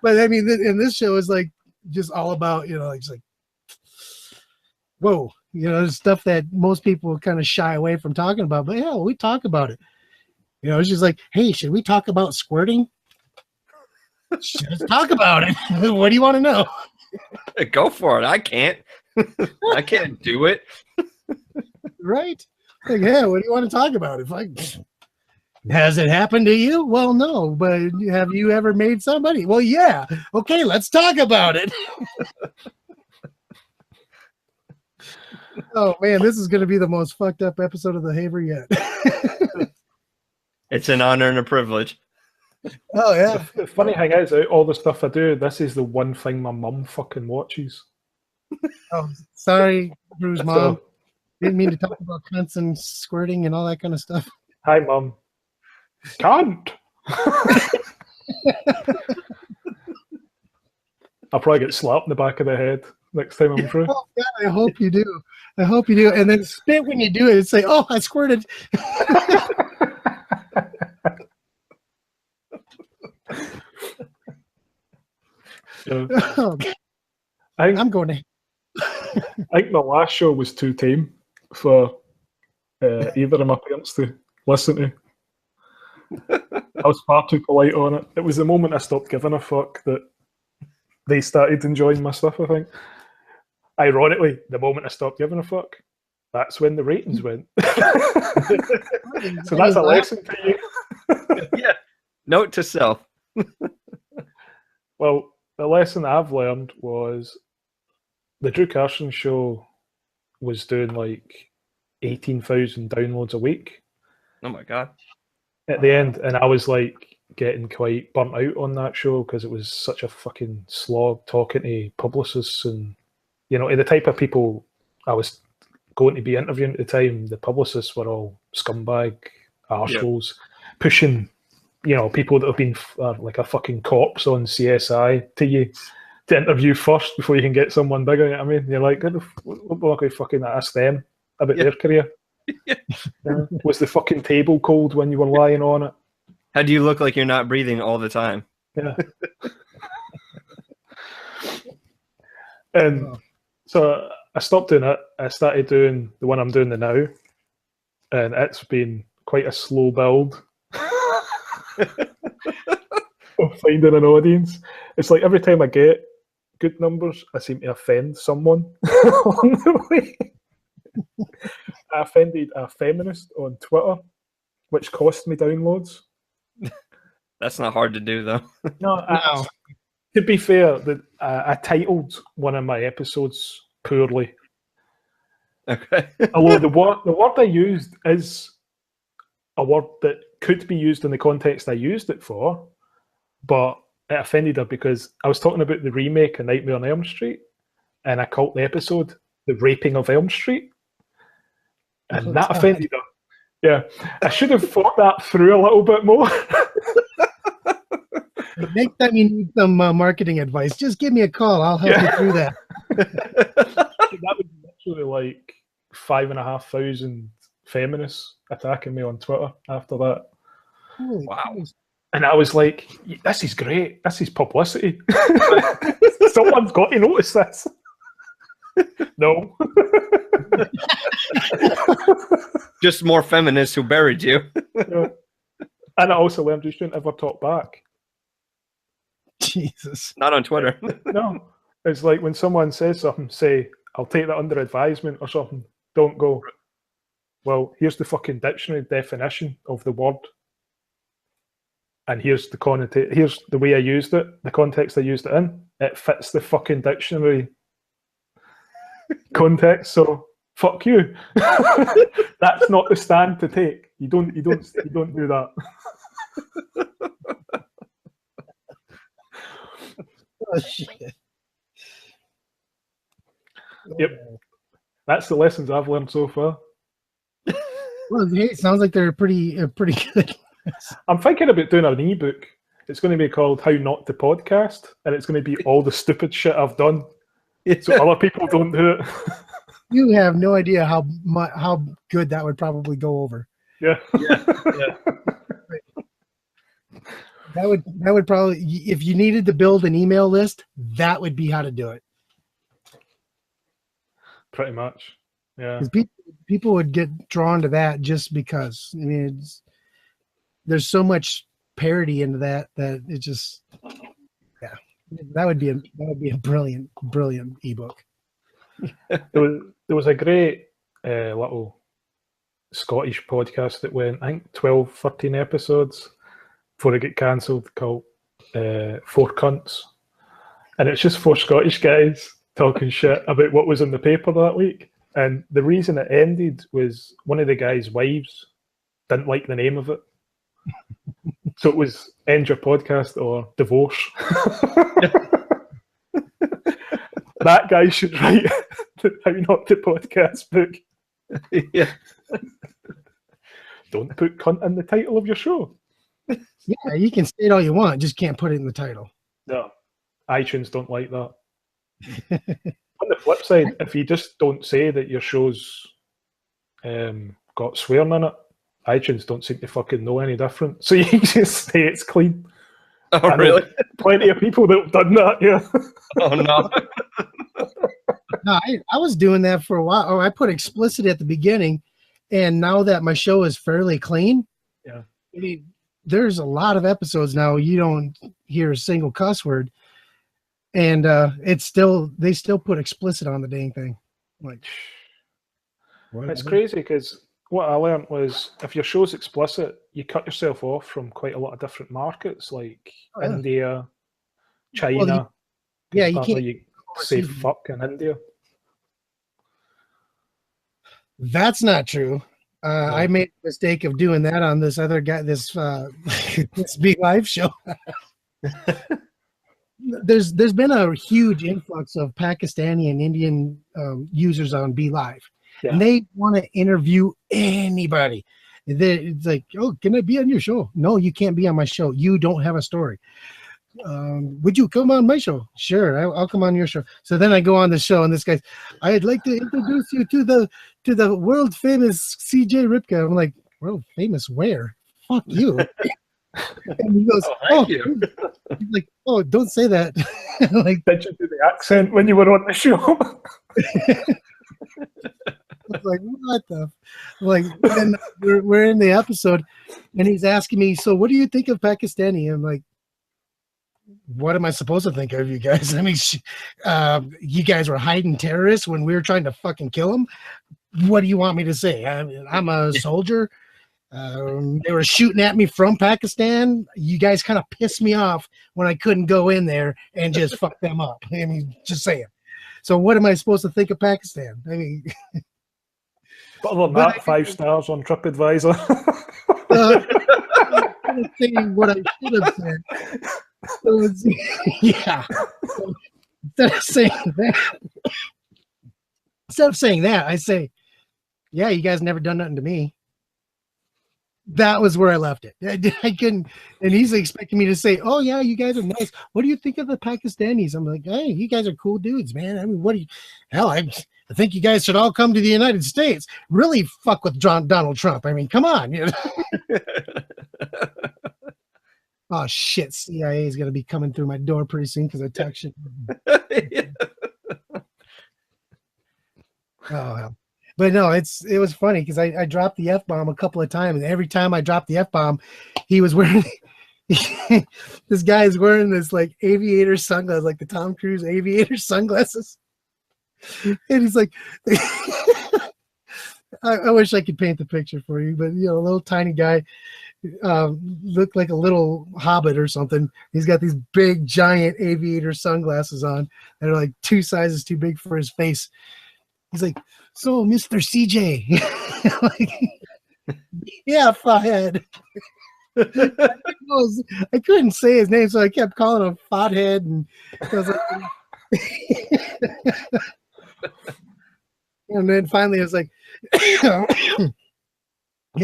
But I mean, in this show is like just all about, it's like, whoa, stuff that most people kind of shy away from talking about. But yeah, we talk about it. It's just like, hey, should we talk about squirting? Let's talk about it. What do you want to know? Go for it. I can't. I can't do it. Right? Like, yeah, what do you want to talk about? If I has it happened to you? Well, no, but have you ever made somebody? Well, yeah. Okay, let's talk about it. Oh man, this is going to be the most fucked up episode of the Haver yet. It's an honor and a privilege. Oh yeah. The funny thing is, out all the stuff I do, this is the one thing my mum fucking watches. Oh, sorry, Drew's mom. So, Didn't mean to talk about cunts and squirting and all that kind of stuff. hi, Mum. Cunt. I'll probably get slapped in the back of the head next time I'm through. Oh God, I hope you do. I hope you do. And then spit when you do it and say, "Oh, I squirted." Yeah. Oh, I'm going to. I think my last show was too tame for either of my parents to listen to. I was far too polite on it. It was the moment I stopped giving a fuck that they started enjoying my stuff, I think. Ironically, the moment I stopped giving a fuck, that's when the ratings went. So that's a lesson to you. Yeah. Note to self. Well, the lesson I've learned was the Drew Carson show was doing like 18,000 downloads a week Oh my God. at the end, and I was like getting quite burnt out on that show because it was such a fucking slog talking to publicists and, you know, the type of people I was going to be interviewing at the time. The publicists were all scumbag arseholes pushing, you know, people that have been like a fucking cops on CSI to you to interview first before you can get someone bigger. You know what I mean? You're like, what can I fucking ask them about their career? Yeah. Was the fucking table cold when you were lying on it? How do you look like you're not breathing all the time? Yeah. And so I stopped doing it. I started doing the one I'm doing now, and it's been quite a slow build of finding an audience. It's like every time I get good numbers, I seem to offend someone along the way. I offended a feminist on Twitter, which cost me downloads. That's not hard to do, though. No. To be fair, I titled one of my episodes poorly. Okay. Although the word I used is a word that could be used in the context I used it for, but it offended her because I was talking about the remake of Nightmare on Elm Street, and I called the episode "The Raping of Elm Street," and that offended her. Yeah, I should have thought that through a little bit more. Next time you need some marketing advice, just give me a call. I'll help you through that. That was literally like 5,500 feminists attacking me on Twitter after that. Holy Wow. Christ. And I was like, this is great. This is publicity. Someone's got to notice this. No. Just more feminists who buried you. Yeah. And I also learned you shouldn't ever talk back. Jesus. Not on Twitter. No. It's like when someone says something, say, I'll take that under advisement or something. Don't go, well, here's the fucking dictionary definition of the word. And here's here's the way I used it, the context I used it in. It fits the fucking dictionary context, so fuck you. That's not the stand to take. You don't do that. Oh, shit. Yep. That's the lessons I've learned so far. Well, hey, it sounds like they're pretty good. I'm thinking about doing an ebook. It's going to be called How Not to Podcast, and it's going to be all the stupid shit I've done, so other people don't do it. You have no idea how good that would probably go over. Yeah. That would probably, if you needed to build an email list, that would be how to do it. Pretty much. Yeah. Because people would get drawn to that just because. I mean, there's so much parody into that it just That would be a brilliant ebook. There was a great little Scottish podcast that went, I think, 12, 13 episodes before it got cancelled, called Four Cunts. And it's just four Scottish guys talking shit about what was in the paper that week. And the reason it ended was one of the guys' wives didn't like the name of it. So it was End Your Podcast or Divorce. That guy should write the How Not to Podcast book. Yeah. Don't put cunt in the title of your show. Yeah, you can say it all you want, just can't put it in the title. No, iTunes don't like that. On the flip side, if you just don't say that your show's got swearing in it, iTunes don't seem to fucking know any different. So you can just say it's clean. Oh, really? Plenty of people that have done that, yeah. Oh, no. No, I was doing that for a while. Oh, I put explicit at the beginning, and now that my show is fairly clean, yeah. I mean, there's a lot of episodes now you don't hear a single cuss word, and they still put explicit on the dang thing. Like, it's crazy because what I learned was if your show's explicit, you cut yourself off from quite a lot of different markets like India, China. Well, you can't say fuck in India. That's not true. I made the mistake of doing that on this other guy, this this Be Live show. There's been a huge influx of Pakistani and Indian users on Be Live, and they want to interview anybody. It's like, oh, can I be on your show? No, you can't be on my show. You don't have a story. Would you come on my show? Sure, I'll come on your show. So then I go on the show, and this guy's, I'd like to introduce you to the world famous CJ Ripka. I'm like, world famous where? Fuck you. And he goes, thank you. He's like, oh, don't say that. Like, did you do the accent when you were on the show? I was like, what the? Like, then we're in the episode, and he's asking me, so what do you think of Pakistani? I'm like, what am I supposed to think of you guys? I mean, you guys were hiding terrorists when we were trying to fucking kill them. What do you want me to say? I'm a soldier. They were shooting at me from Pakistan. You guys kind of pissed me off when I couldn't go in there and just fuck them up. I mean, just saying. So what am I supposed to think of Pakistan? I mean, but other than that, 5 stars on TripAdvisor. I'm saying what I should have said. Yeah. So instead of saying that, I say, yeah, you guys never done nothing to me. That was where I left it. I couldn't, and he's expecting me to say, oh yeah, you guys are nice. What do you think of the Pakistanis? I'm like, hey, you guys are cool dudes, man. I mean, what do you, hell, I think you guys should all come to the United States. Really fuck with Donald Trump. I mean, come on. You know? Oh shit, CIA is gonna be coming through my door pretty soon because I text you. Oh hell. But no, it was funny because I dropped the F-bomb a couple of times, and every time I dropped the F-bomb, he was wearing this guy is wearing this like aviator sunglasses, like the Tom Cruise aviator sunglasses. And he's like, I wish I could paint the picture for you, but you know, a little tiny guy, looked like a little hobbit or something. He's got these big giant aviator sunglasses on that are like 2 sizes too big for his face. He's like, so Mr. CJ. Like, yeah, Fathead. I couldn't say his name, so I kept calling him Fathead, and I was like, and then finally I was like, he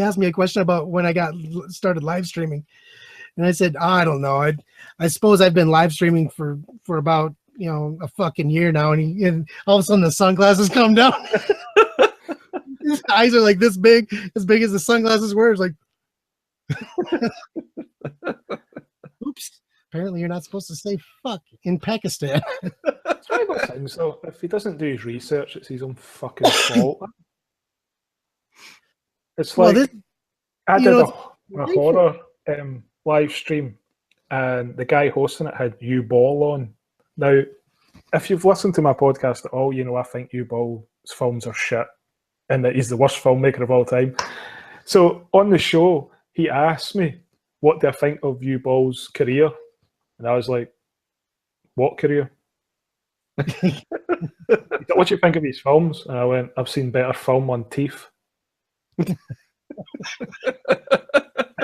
asked me a question about when I started live streaming, and I said, I don't know. I suppose I've been live streaming for about, you know, a fucking year now, and all of a sudden the sunglasses come down. His eyes are like this big, as big as the sunglasses were. It's like, oops. Apparently, you're not supposed to say "fuck" in Pakistan. It's one of those things. So if he doesn't do his research, it's his own fucking fault. It's like I did a horror live stream, and the guy hosting it had U Ball on, Now, if you've listened to my podcast at all, you know I think Uwe Boll's films are shit and that he's the worst filmmaker of all time. So on the show, he asked me, what do I think of Uwe Boll's career? And I was like, what career? What do you think of his films? And I went, I've seen better film on teeth. And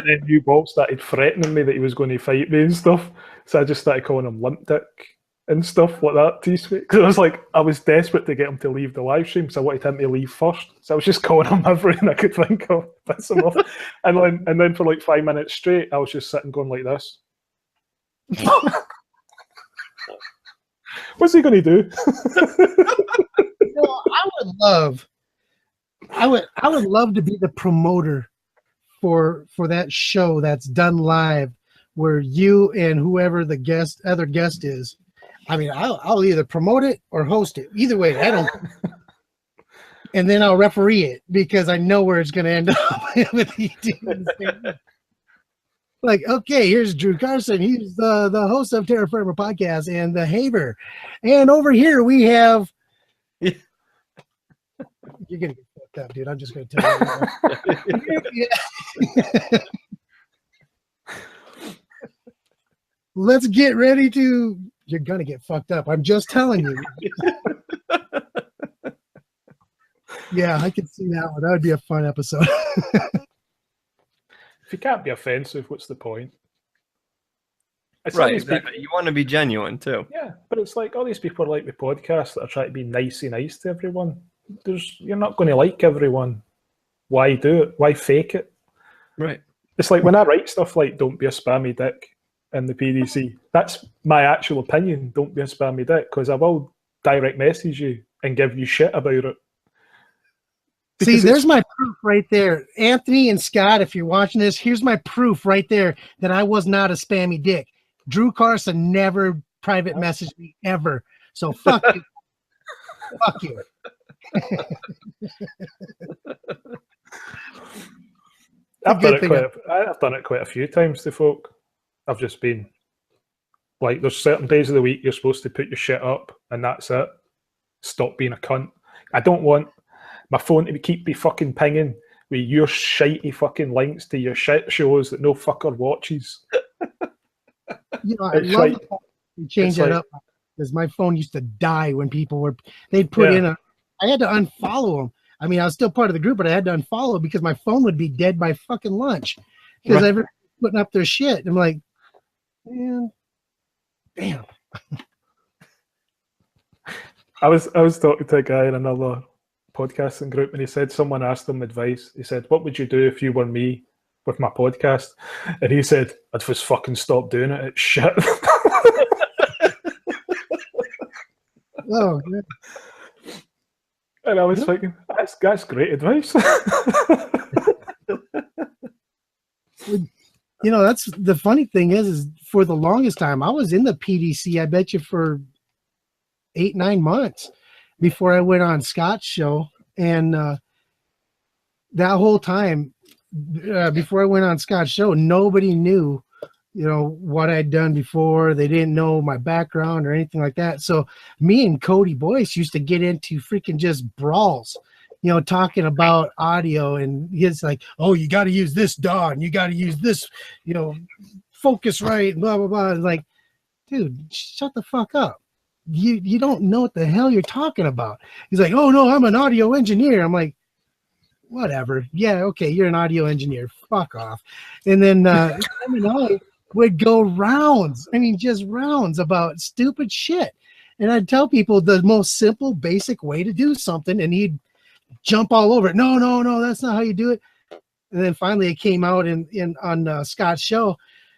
then Uwe Boll started threatening me that he was going to fight me and stuff. So I just started calling him limp dick and stuff like that to his face. Because I was desperate to get him to leave the live stream, so I wanted him to leave first. So I was just calling him everything I could think of, piss him off. And then for like 5 minutes straight, I was just sitting going like this. What's he going to do? Well, I would love to be the promoter for that show that's done live, where you and whoever the other guest is. I mean, I'll either promote it or host it. Either way, I don't. And then I'll referee it because I know where it's going to end up with you doing the same thing. Like, okay, here's Drew Carson. He's the host of Terra Firma Podcast and the Haver. And over here we have. You're gonna get fucked up, dude. I'm just gonna tell you. Let's get ready to. You're gonna get fucked up. I'm just telling you. Yeah, I can see that one. That would be a fun episode. If you can't be offensive, what's the point? Right, you want to be genuine too. Yeah, but it's like all these people are like the podcast that are trying to be nice to everyone. You're not going to like everyone. Why do it? Why fake it? Right. It's like when I write stuff like "Don't be a spammy dick" in the PDC. That's my actual opinion. Don't be a spammy dick, because I will direct message you and give you shit about it. See, there's my proof right there. Anthony and Scott, if you're watching this, here's my proof right there that I was not a spammy dick. Drew Carson never private messaged me ever. So fuck you. Fuck you. I've done it quite a few times to folk. I've just been like, there's certain days of the week you're supposed to put your shit up and that's it. Stop being a cunt. I don't want my phone to keep fucking pinging with your shitey fucking links to your shit shows that no fucker watches. You know, I love to change that up because my phone used to die when they'd put in I had to unfollow them. I mean, I was still part of the group, but I had to unfollow because my phone would be dead by fucking lunch because everyone's putting up their shit. And I'm like, man, damn. I was talking to a guy in another podcasting group, and he said someone asked him advice. He said, "What would you do if you were me with my podcast?" And he said, "I'd just fucking stop doing it. It's shit." Oh, man. And I was thinking, that's great advice. You know, that's the funny thing is for the longest time I was in the PDC. I bet you for 8-9 months before I went on Scott's show, and that whole time before I went on Scott's show, nobody knew, you know, what I'd done before. They didn't know my background or anything like that. So me and Cody Boyce used to get into freaking just brawls, you know, talking about audio, and he's like, "Oh, you got to use this DAW, and you got to use this, you know, focus right, blah blah blah." Like, dude, shut the fuck up. You don't know what the hell you're talking about. He's like, "Oh no, I'm an audio engineer." I'm like, whatever. Yeah, okay, you're an audio engineer. Fuck off. And then I would go rounds. I mean, just rounds about stupid shit. And I'd tell people the most simple, basic way to do something, and he'd jump all over it. No, that's not how you do it. And then finally it came out on Scott's show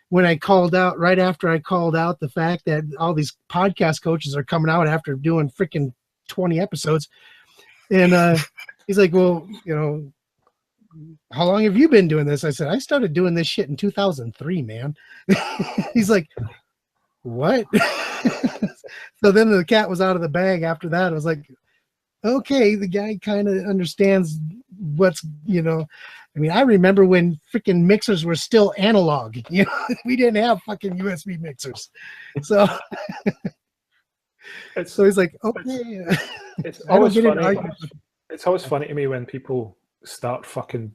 when I called out, right after I called out the fact that all these podcast coaches are coming out after doing freaking 20 episodes. And he's like, "Well, you know, how long have you been doing this?" I said, "I started doing this shit in 2003, man." He's like, "What?" So then the cat was out of the bag after that. I was like, okay, the guy kind of understands what's, you know, I mean, I remember when freaking mixers were still analog, you know, we didn't have fucking USB mixers. So So he's like, okay. It's I don't always get into funny. arguments. It's always funny to me when people start fucking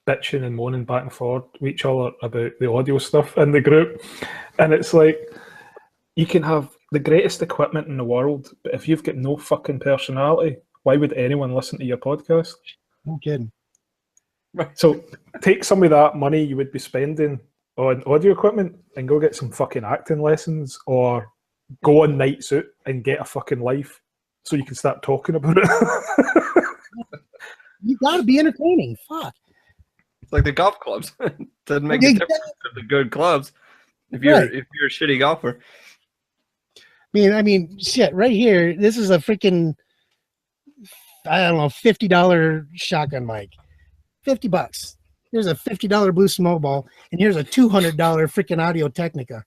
bitching and moaning back and forth with each other about the audio stuff in the group, and it's like, you can have the greatest equipment in the world, but if you've got no fucking personality, why would anyone listen to your podcast? No kidding. So take some of that money you would be spending on audio equipment and go get some fucking acting lessons, or go on Night Suit and get a fucking life so you can start talking about it. You gotta be entertaining. Fuck. It's like the golf clubs. Doesn't make a difference to the good clubs if you're Right. if you're a shitty golfer. I mean, shit. Right here, this is a freaking, I don't know, $50 shotgun mic. $50. Here's a $50 Blue Snowball, and here's a $200 freaking Audio Technica.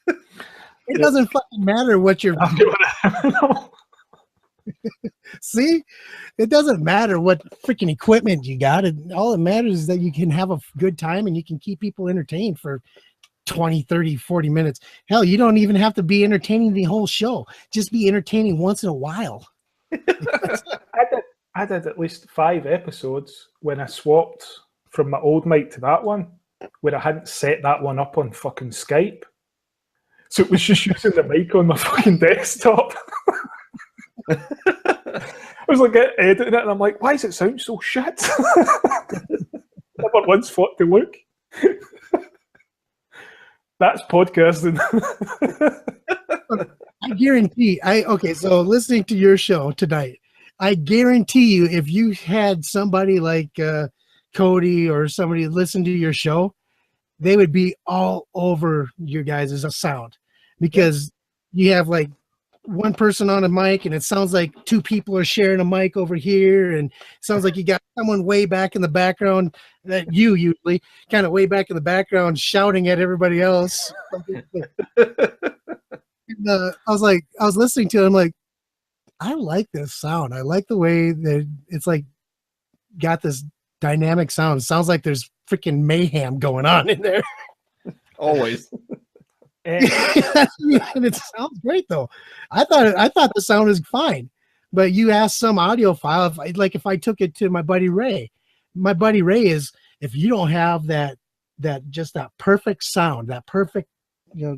It doesn't fucking matter what you're. See, it doesn't matter what freaking equipment you got. All that matters is that you can have a good time and you can keep people entertained for 20, 30, 40 minutes. Hell, you don't even have to be entertaining the whole show. Just be entertaining once in a while. I did at least 5 episodes when I swapped from my old mic to that one, where I hadn't set that one up on fucking Skype. So it was just using the mic on my fucking desktop. I was like editing it, and I'm like, why does it sound so shit? Never once thought to look. That's podcasting. I guarantee. Okay. So listening to your show tonight, I guarantee you, if you had somebody like Cody or somebody listen to your show, they would be all over your guys' sound, because you have like one person on a mic and it sounds like 2 people are sharing a mic over here, and it sounds like you got someone way back in the background, that you usually kind of way back in the background shouting at everybody else. And, I was listening to it, I'm like, I like this sound. I like the way that it's like got this dynamic sound. It sounds like there's freaking mayhem going on in there. Always. And it sounds great though. I thought the sound was fine, but you asked some audio file. If I took it to my buddy Ray is, if you don't have that perfect sound, that perfect, your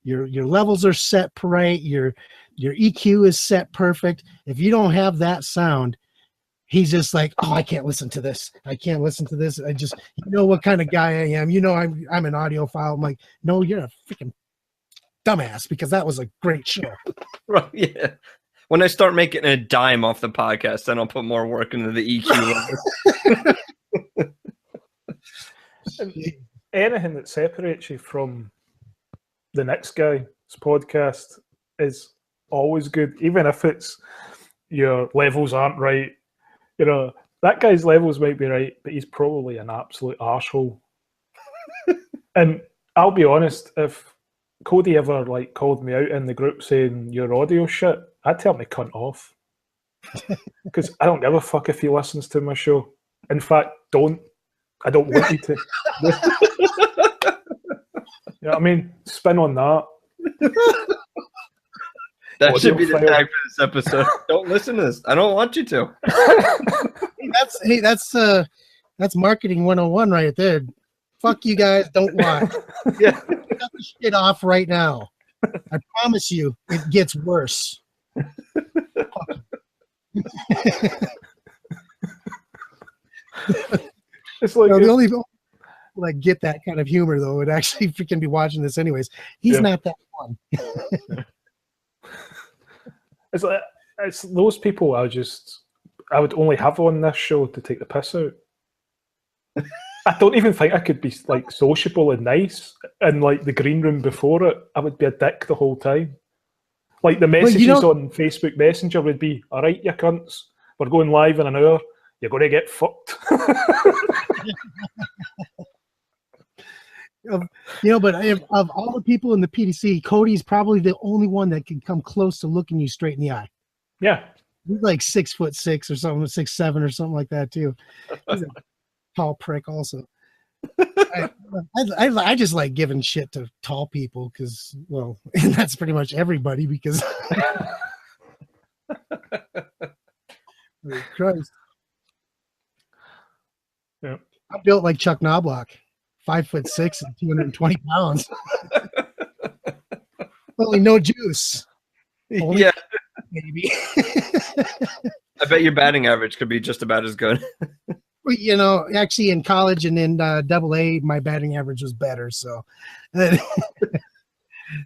levels are set right, your EQ is set perfect. If you don't have that sound, he's just like, oh, I can't listen to this. I can't listen to this. I just, what kind of guy I am. I'm an audiophile. I'm like, no, you're a freaking dumbass, because that was a great show. Right, yeah. When I start making a dime off the podcast, then I'll put more work into the EQ. Anything that separates you from the next guy's podcast is always good, even if it's your levels aren't right. That guy's levels might be right, but he's probably an absolute arsehole. And I'll be honest, if Cody ever called me out in the group saying your audio shit, I'd tell him to cunt off. Because I don't give a fuck if he listens to my show. In fact, I don't want you to. You know what I mean? Spin on that. That should be the tag for this episode. Don't listen to this. I don't want you to. That's marketing 101 right there. Fuck you guys, don't watch. Yeah. Cut the shit off right now. I promise you, it gets worse. It's like the only people that get that kind of humor though would actually freaking be watching this anyways. He's not that fun. It's those people I would only have on this show to take the piss out. I don't even think I could be sociable and nice in the green room before it. I would be a dick the whole time. The messages on Facebook Messenger would be, all right, you cunts, we're going live in an hour. You're going to get fucked. But of all the people in the PDC, Cody's probably the only one that can come close to looking you straight in the eye. Yeah. He's 6'6" or something, 6'7" or something like that too. He's a tall prick also. I just like giving shit to tall people because, well, and that's pretty much everybody because. Christ. Yeah. I'm built like Chuck Knobloch, 5'6" and 220 pounds. Only no juice. Only Yeah. maybe. I bet your batting average could be just about as good. Well, you know, actually in college and in AA, my batting average was better. So,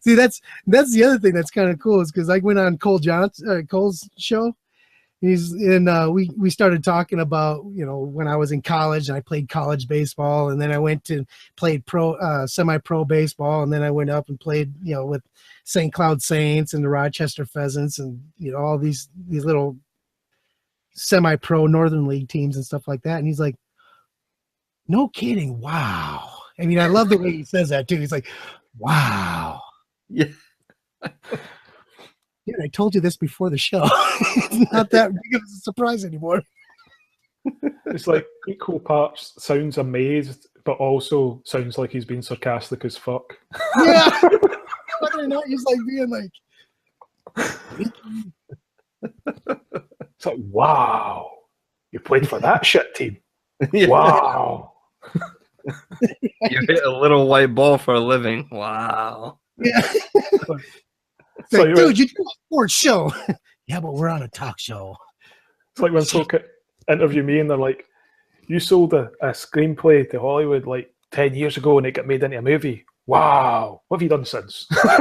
see, that's the other thing that's kind of cool is because I went on Cole's show. We started talking about, you know, when I was in college and I played college baseball, and then I went to played semi-pro baseball, and then I went up and played, you know, with St. Cloud Saints and the Rochester Pheasants and, you know, all these little semi-pro Northern League teams and stuff like that. And he's like, no kidding. Wow. I mean, I love the way he says that too. He's like, wow. Yeah. Dude, I told you this before the show. It's not that big of a surprise anymore. It's like equal parts sounds amazed, but also sounds like he's being sarcastic as fuck. Yeah. Whether or not he's like being like, it's like, wow, you played for that shit team. Yeah. Wow. You hit a little white ball for a living. Wow. yeah. So Like, dude, you do a sports show. Yeah, but we're on a talk show. It's like when folk interview me and they're like, you sold a screenplay to Hollywood like 10 years ago and it got made into a movie. Wow. What have you done since? What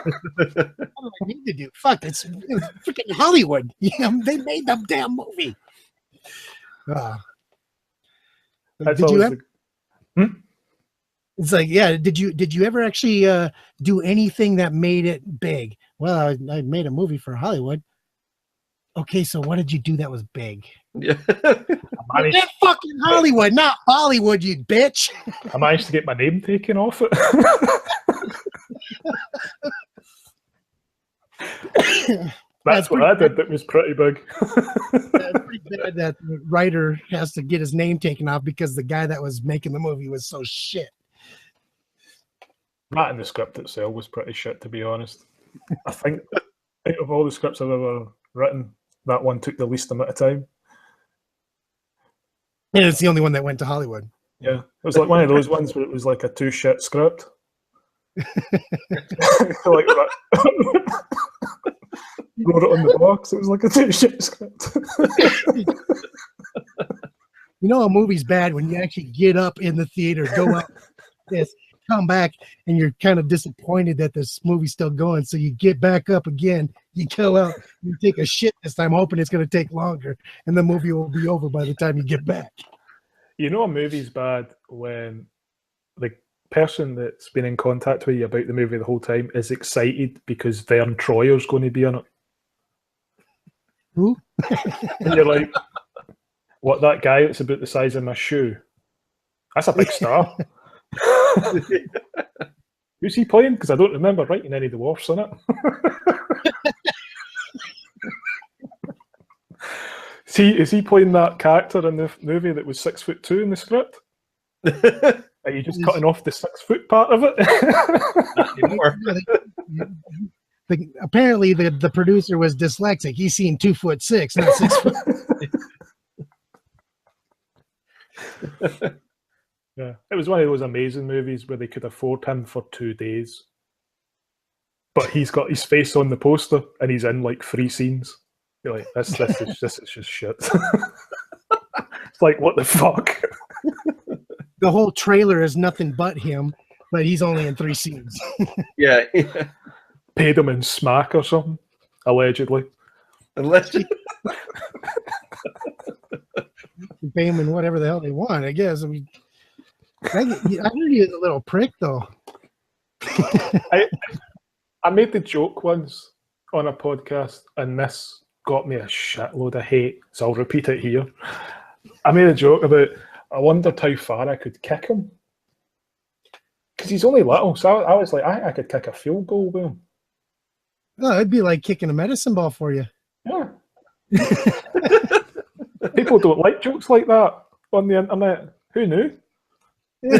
do I need to do? Fuck, it's freaking Hollywood. Yeah, they made the damn movie. That's Did you always ever? It's like, yeah. Did you ever actually do anything that made it big? Well, I made a movie for Hollywood. Okay, so what did you do that was big? Yeah. That's fucking Hollywood, not Bollywood, you bitch. I managed to get my name taken off it. That's what I did. That was pretty big. It's pretty bad that the writer has to get his name taken off because the guy that was making the movie was so shit. That and the script itself was pretty shit, to be honest. I think out of all the scripts I've ever written, that one took the least amount of time. And it's the only one that went to Hollywood. Yeah, it was like one of those ones where it was like a 2-shit script. Like that. Wrote it on the box. It was like a 2-shit script. You know, a movie's bad when you actually get up in the theater, go up, this, come back, and you're kind of disappointed that this movie's still going. So you get back up again, you go out, you take a shit this time, hoping it's going to take longer, and the movie will be over by the time you get back. You know, a movie's bad when the person that's been in contact with you about the movie the whole time is excited because Vern Troyer's going to be in it. Who? And you're like, what, that guy that's about the size of my shoe? That's a big star. Who's he playing? Because I don't remember writing any dwarfs in it. Is he playing that character in the movie that was 6'2" in the script? Are you just cutting off the 6 foot part of it? Not anymore. Apparently, the producer was dyslexic. He's seen 2'6", not 6 foot. Yeah, it was one of those amazing movies where they could afford him for 2 days, but he's got his face on the poster and he's in like 3 scenes. You're like, this is just shit. It's like, what the fuck? The whole trailer is nothing but him, but he's only in 3 scenes. Yeah. Paid him in smack or something, allegedly. Allegedly. Pay him in whatever the hell they want, I guess. I mean, I heard he was a little prick, though. I made the joke once on a podcast, and this got me a shitload of hate, so I'll repeat it here. I made a joke about, I wondered how far I could kick him. Because he's only little, so I was like, I could kick a field goal with him. Oh, it'd be like kicking a medicine ball for you. Yeah. People don't like jokes like that on the internet. Who knew? You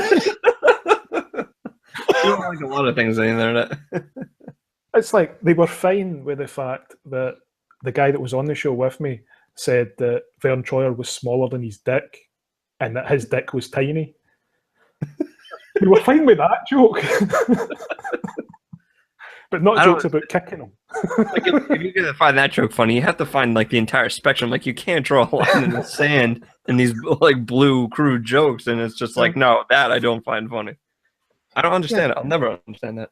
don't like a lot of things on the internet. It's like they were fine with the fact that the guy that was on the show with me said that Vern Troyer was smaller than his dick and that his dick was tiny. They were fine with that joke. But not jokes about kicking him. Like if you're gonna find that joke funny, you have to find like the entire spectrum. Like you can't draw a line in the sand in these like blue crude jokes, and it's just like, no, that I don't find funny. I don't understand it. I'll never understand that.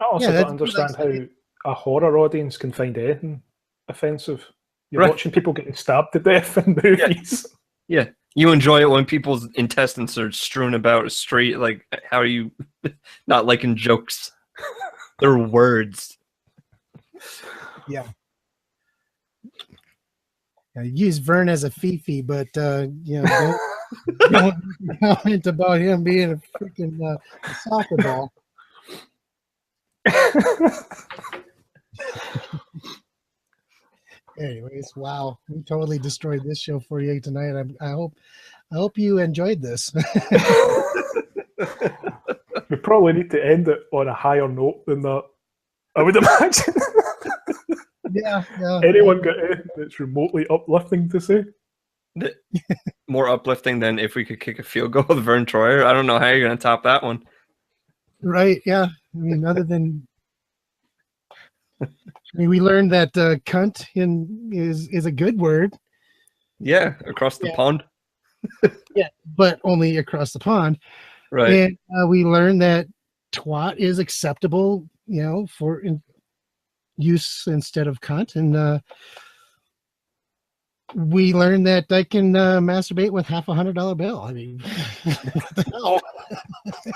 I also don't understand how a horror audience can find anything offensive. You're watching people getting stabbed to death in movies. Yeah. You enjoy it when people's intestines are strewn about a street. Like, how are you not liking jokes? They're words. Yeah. Use Vern as a fifi, but you know, don't comment about him being a freaking soccer ball. Anyways, wow, we totally destroyed this show for you tonight. I hope you enjoyed this. We probably need to end it on a higher note than that, I would imagine. Yeah. Anyone got anything that's remotely uplifting to say? More uplifting than if we could kick a field goal with Vern Troyer. I don't know how you're going to top that one. Right, yeah. I mean, other than... we learned that cunt is a good word. Yeah, across the pond. Yeah, but only across the pond. Right. And we learned that twat is acceptable, you know, for use instead of cunt. And we learned that I can masturbate with half $100 bill. I mean, what the hell?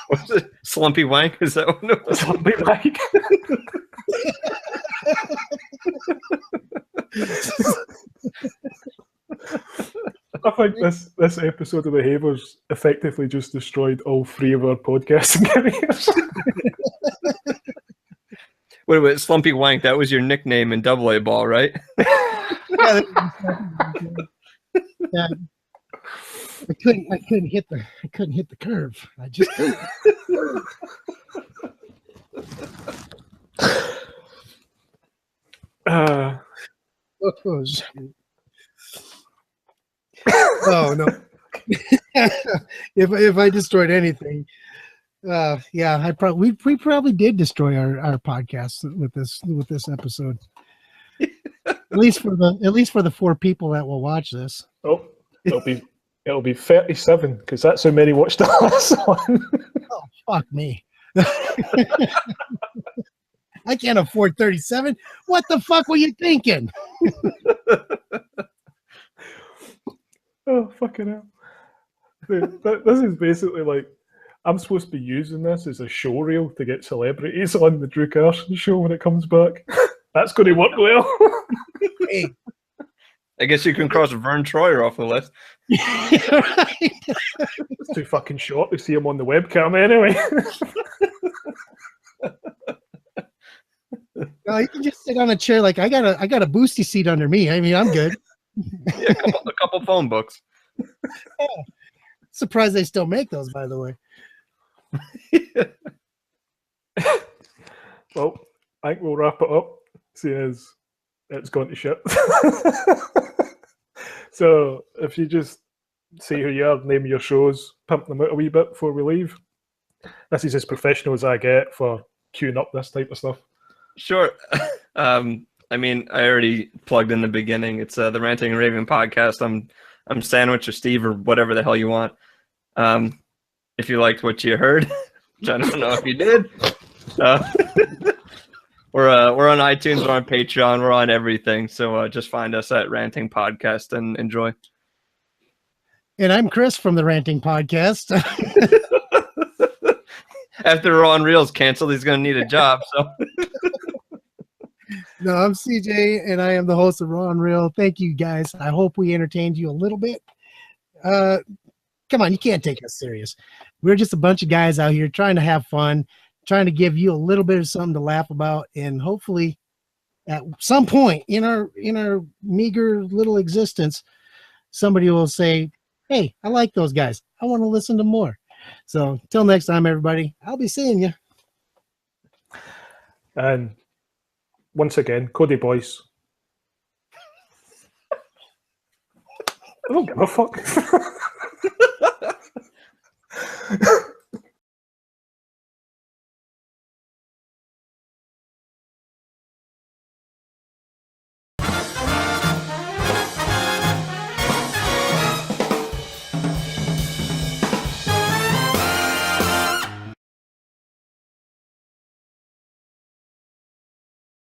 What's it? Slumpy wank? Is that what it was? Slumpy wank. I think this episode of The Havers effectively just destroyed all three of our podcasting careers. Wait, Slumpy Wank, that was your nickname in Double A Ball, right? Yeah, I couldn't hit the curve. I just couldn't. Oh no. if I destroyed anything, yeah, we probably did destroy our podcast with this episode. At least for the 4 people that will watch this. Oh, it'll be 37 because that's how many watched the last one. Oh, fuck me. I can't afford 37. What the fuck were you thinking? Oh, fucking hell. This is basically like, I'm supposed to be using this as a show reel to get celebrities on the Drew Carson show when it comes back. That's going to work well. Hey. I guess you can cross Vern Troyer off the list. Right. It's too fucking short to see him on the webcam anyway. No, you can just sit on a chair like I got a boosty seat under me. I mean, I'm good. Yeah, a couple phone books. Yeah. Surprised they still make those, by the way. Well, I think we'll wrap it up, seeing as it's gone to shit. So, if you just say who you are, name your shows, pimp them out a wee bit before we leave. This is as professional as I get for queuing up this type of stuff. Sure. I mean, I already plugged in the beginning. It's the Ranting and Raving podcast. I'm Sandwich or Steve or whatever the hell you want. If you liked what you heard, which I don't know if you did, we're on iTunes, we're on Patreon, we're on everything. So just find us at Ranting Podcast and enjoy. And I'm Chris from the Ranting Podcast. After Raw and Reel's canceled, he's going to need a job. So. No, I'm CJ, and I am the host of Raw and Real. Thank you, guys. I hope we entertained you a little bit. Come on, you can't take us serious. We're just a bunch of guys out here trying to have fun, trying to give you a little bit of something to laugh about, and hopefully at some point in our meager little existence, somebody will say, hey, I like those guys. I want to listen to more. So till next time, everybody, I'll be seeing you. And once again, Cody Boyce. I don't give a fuck.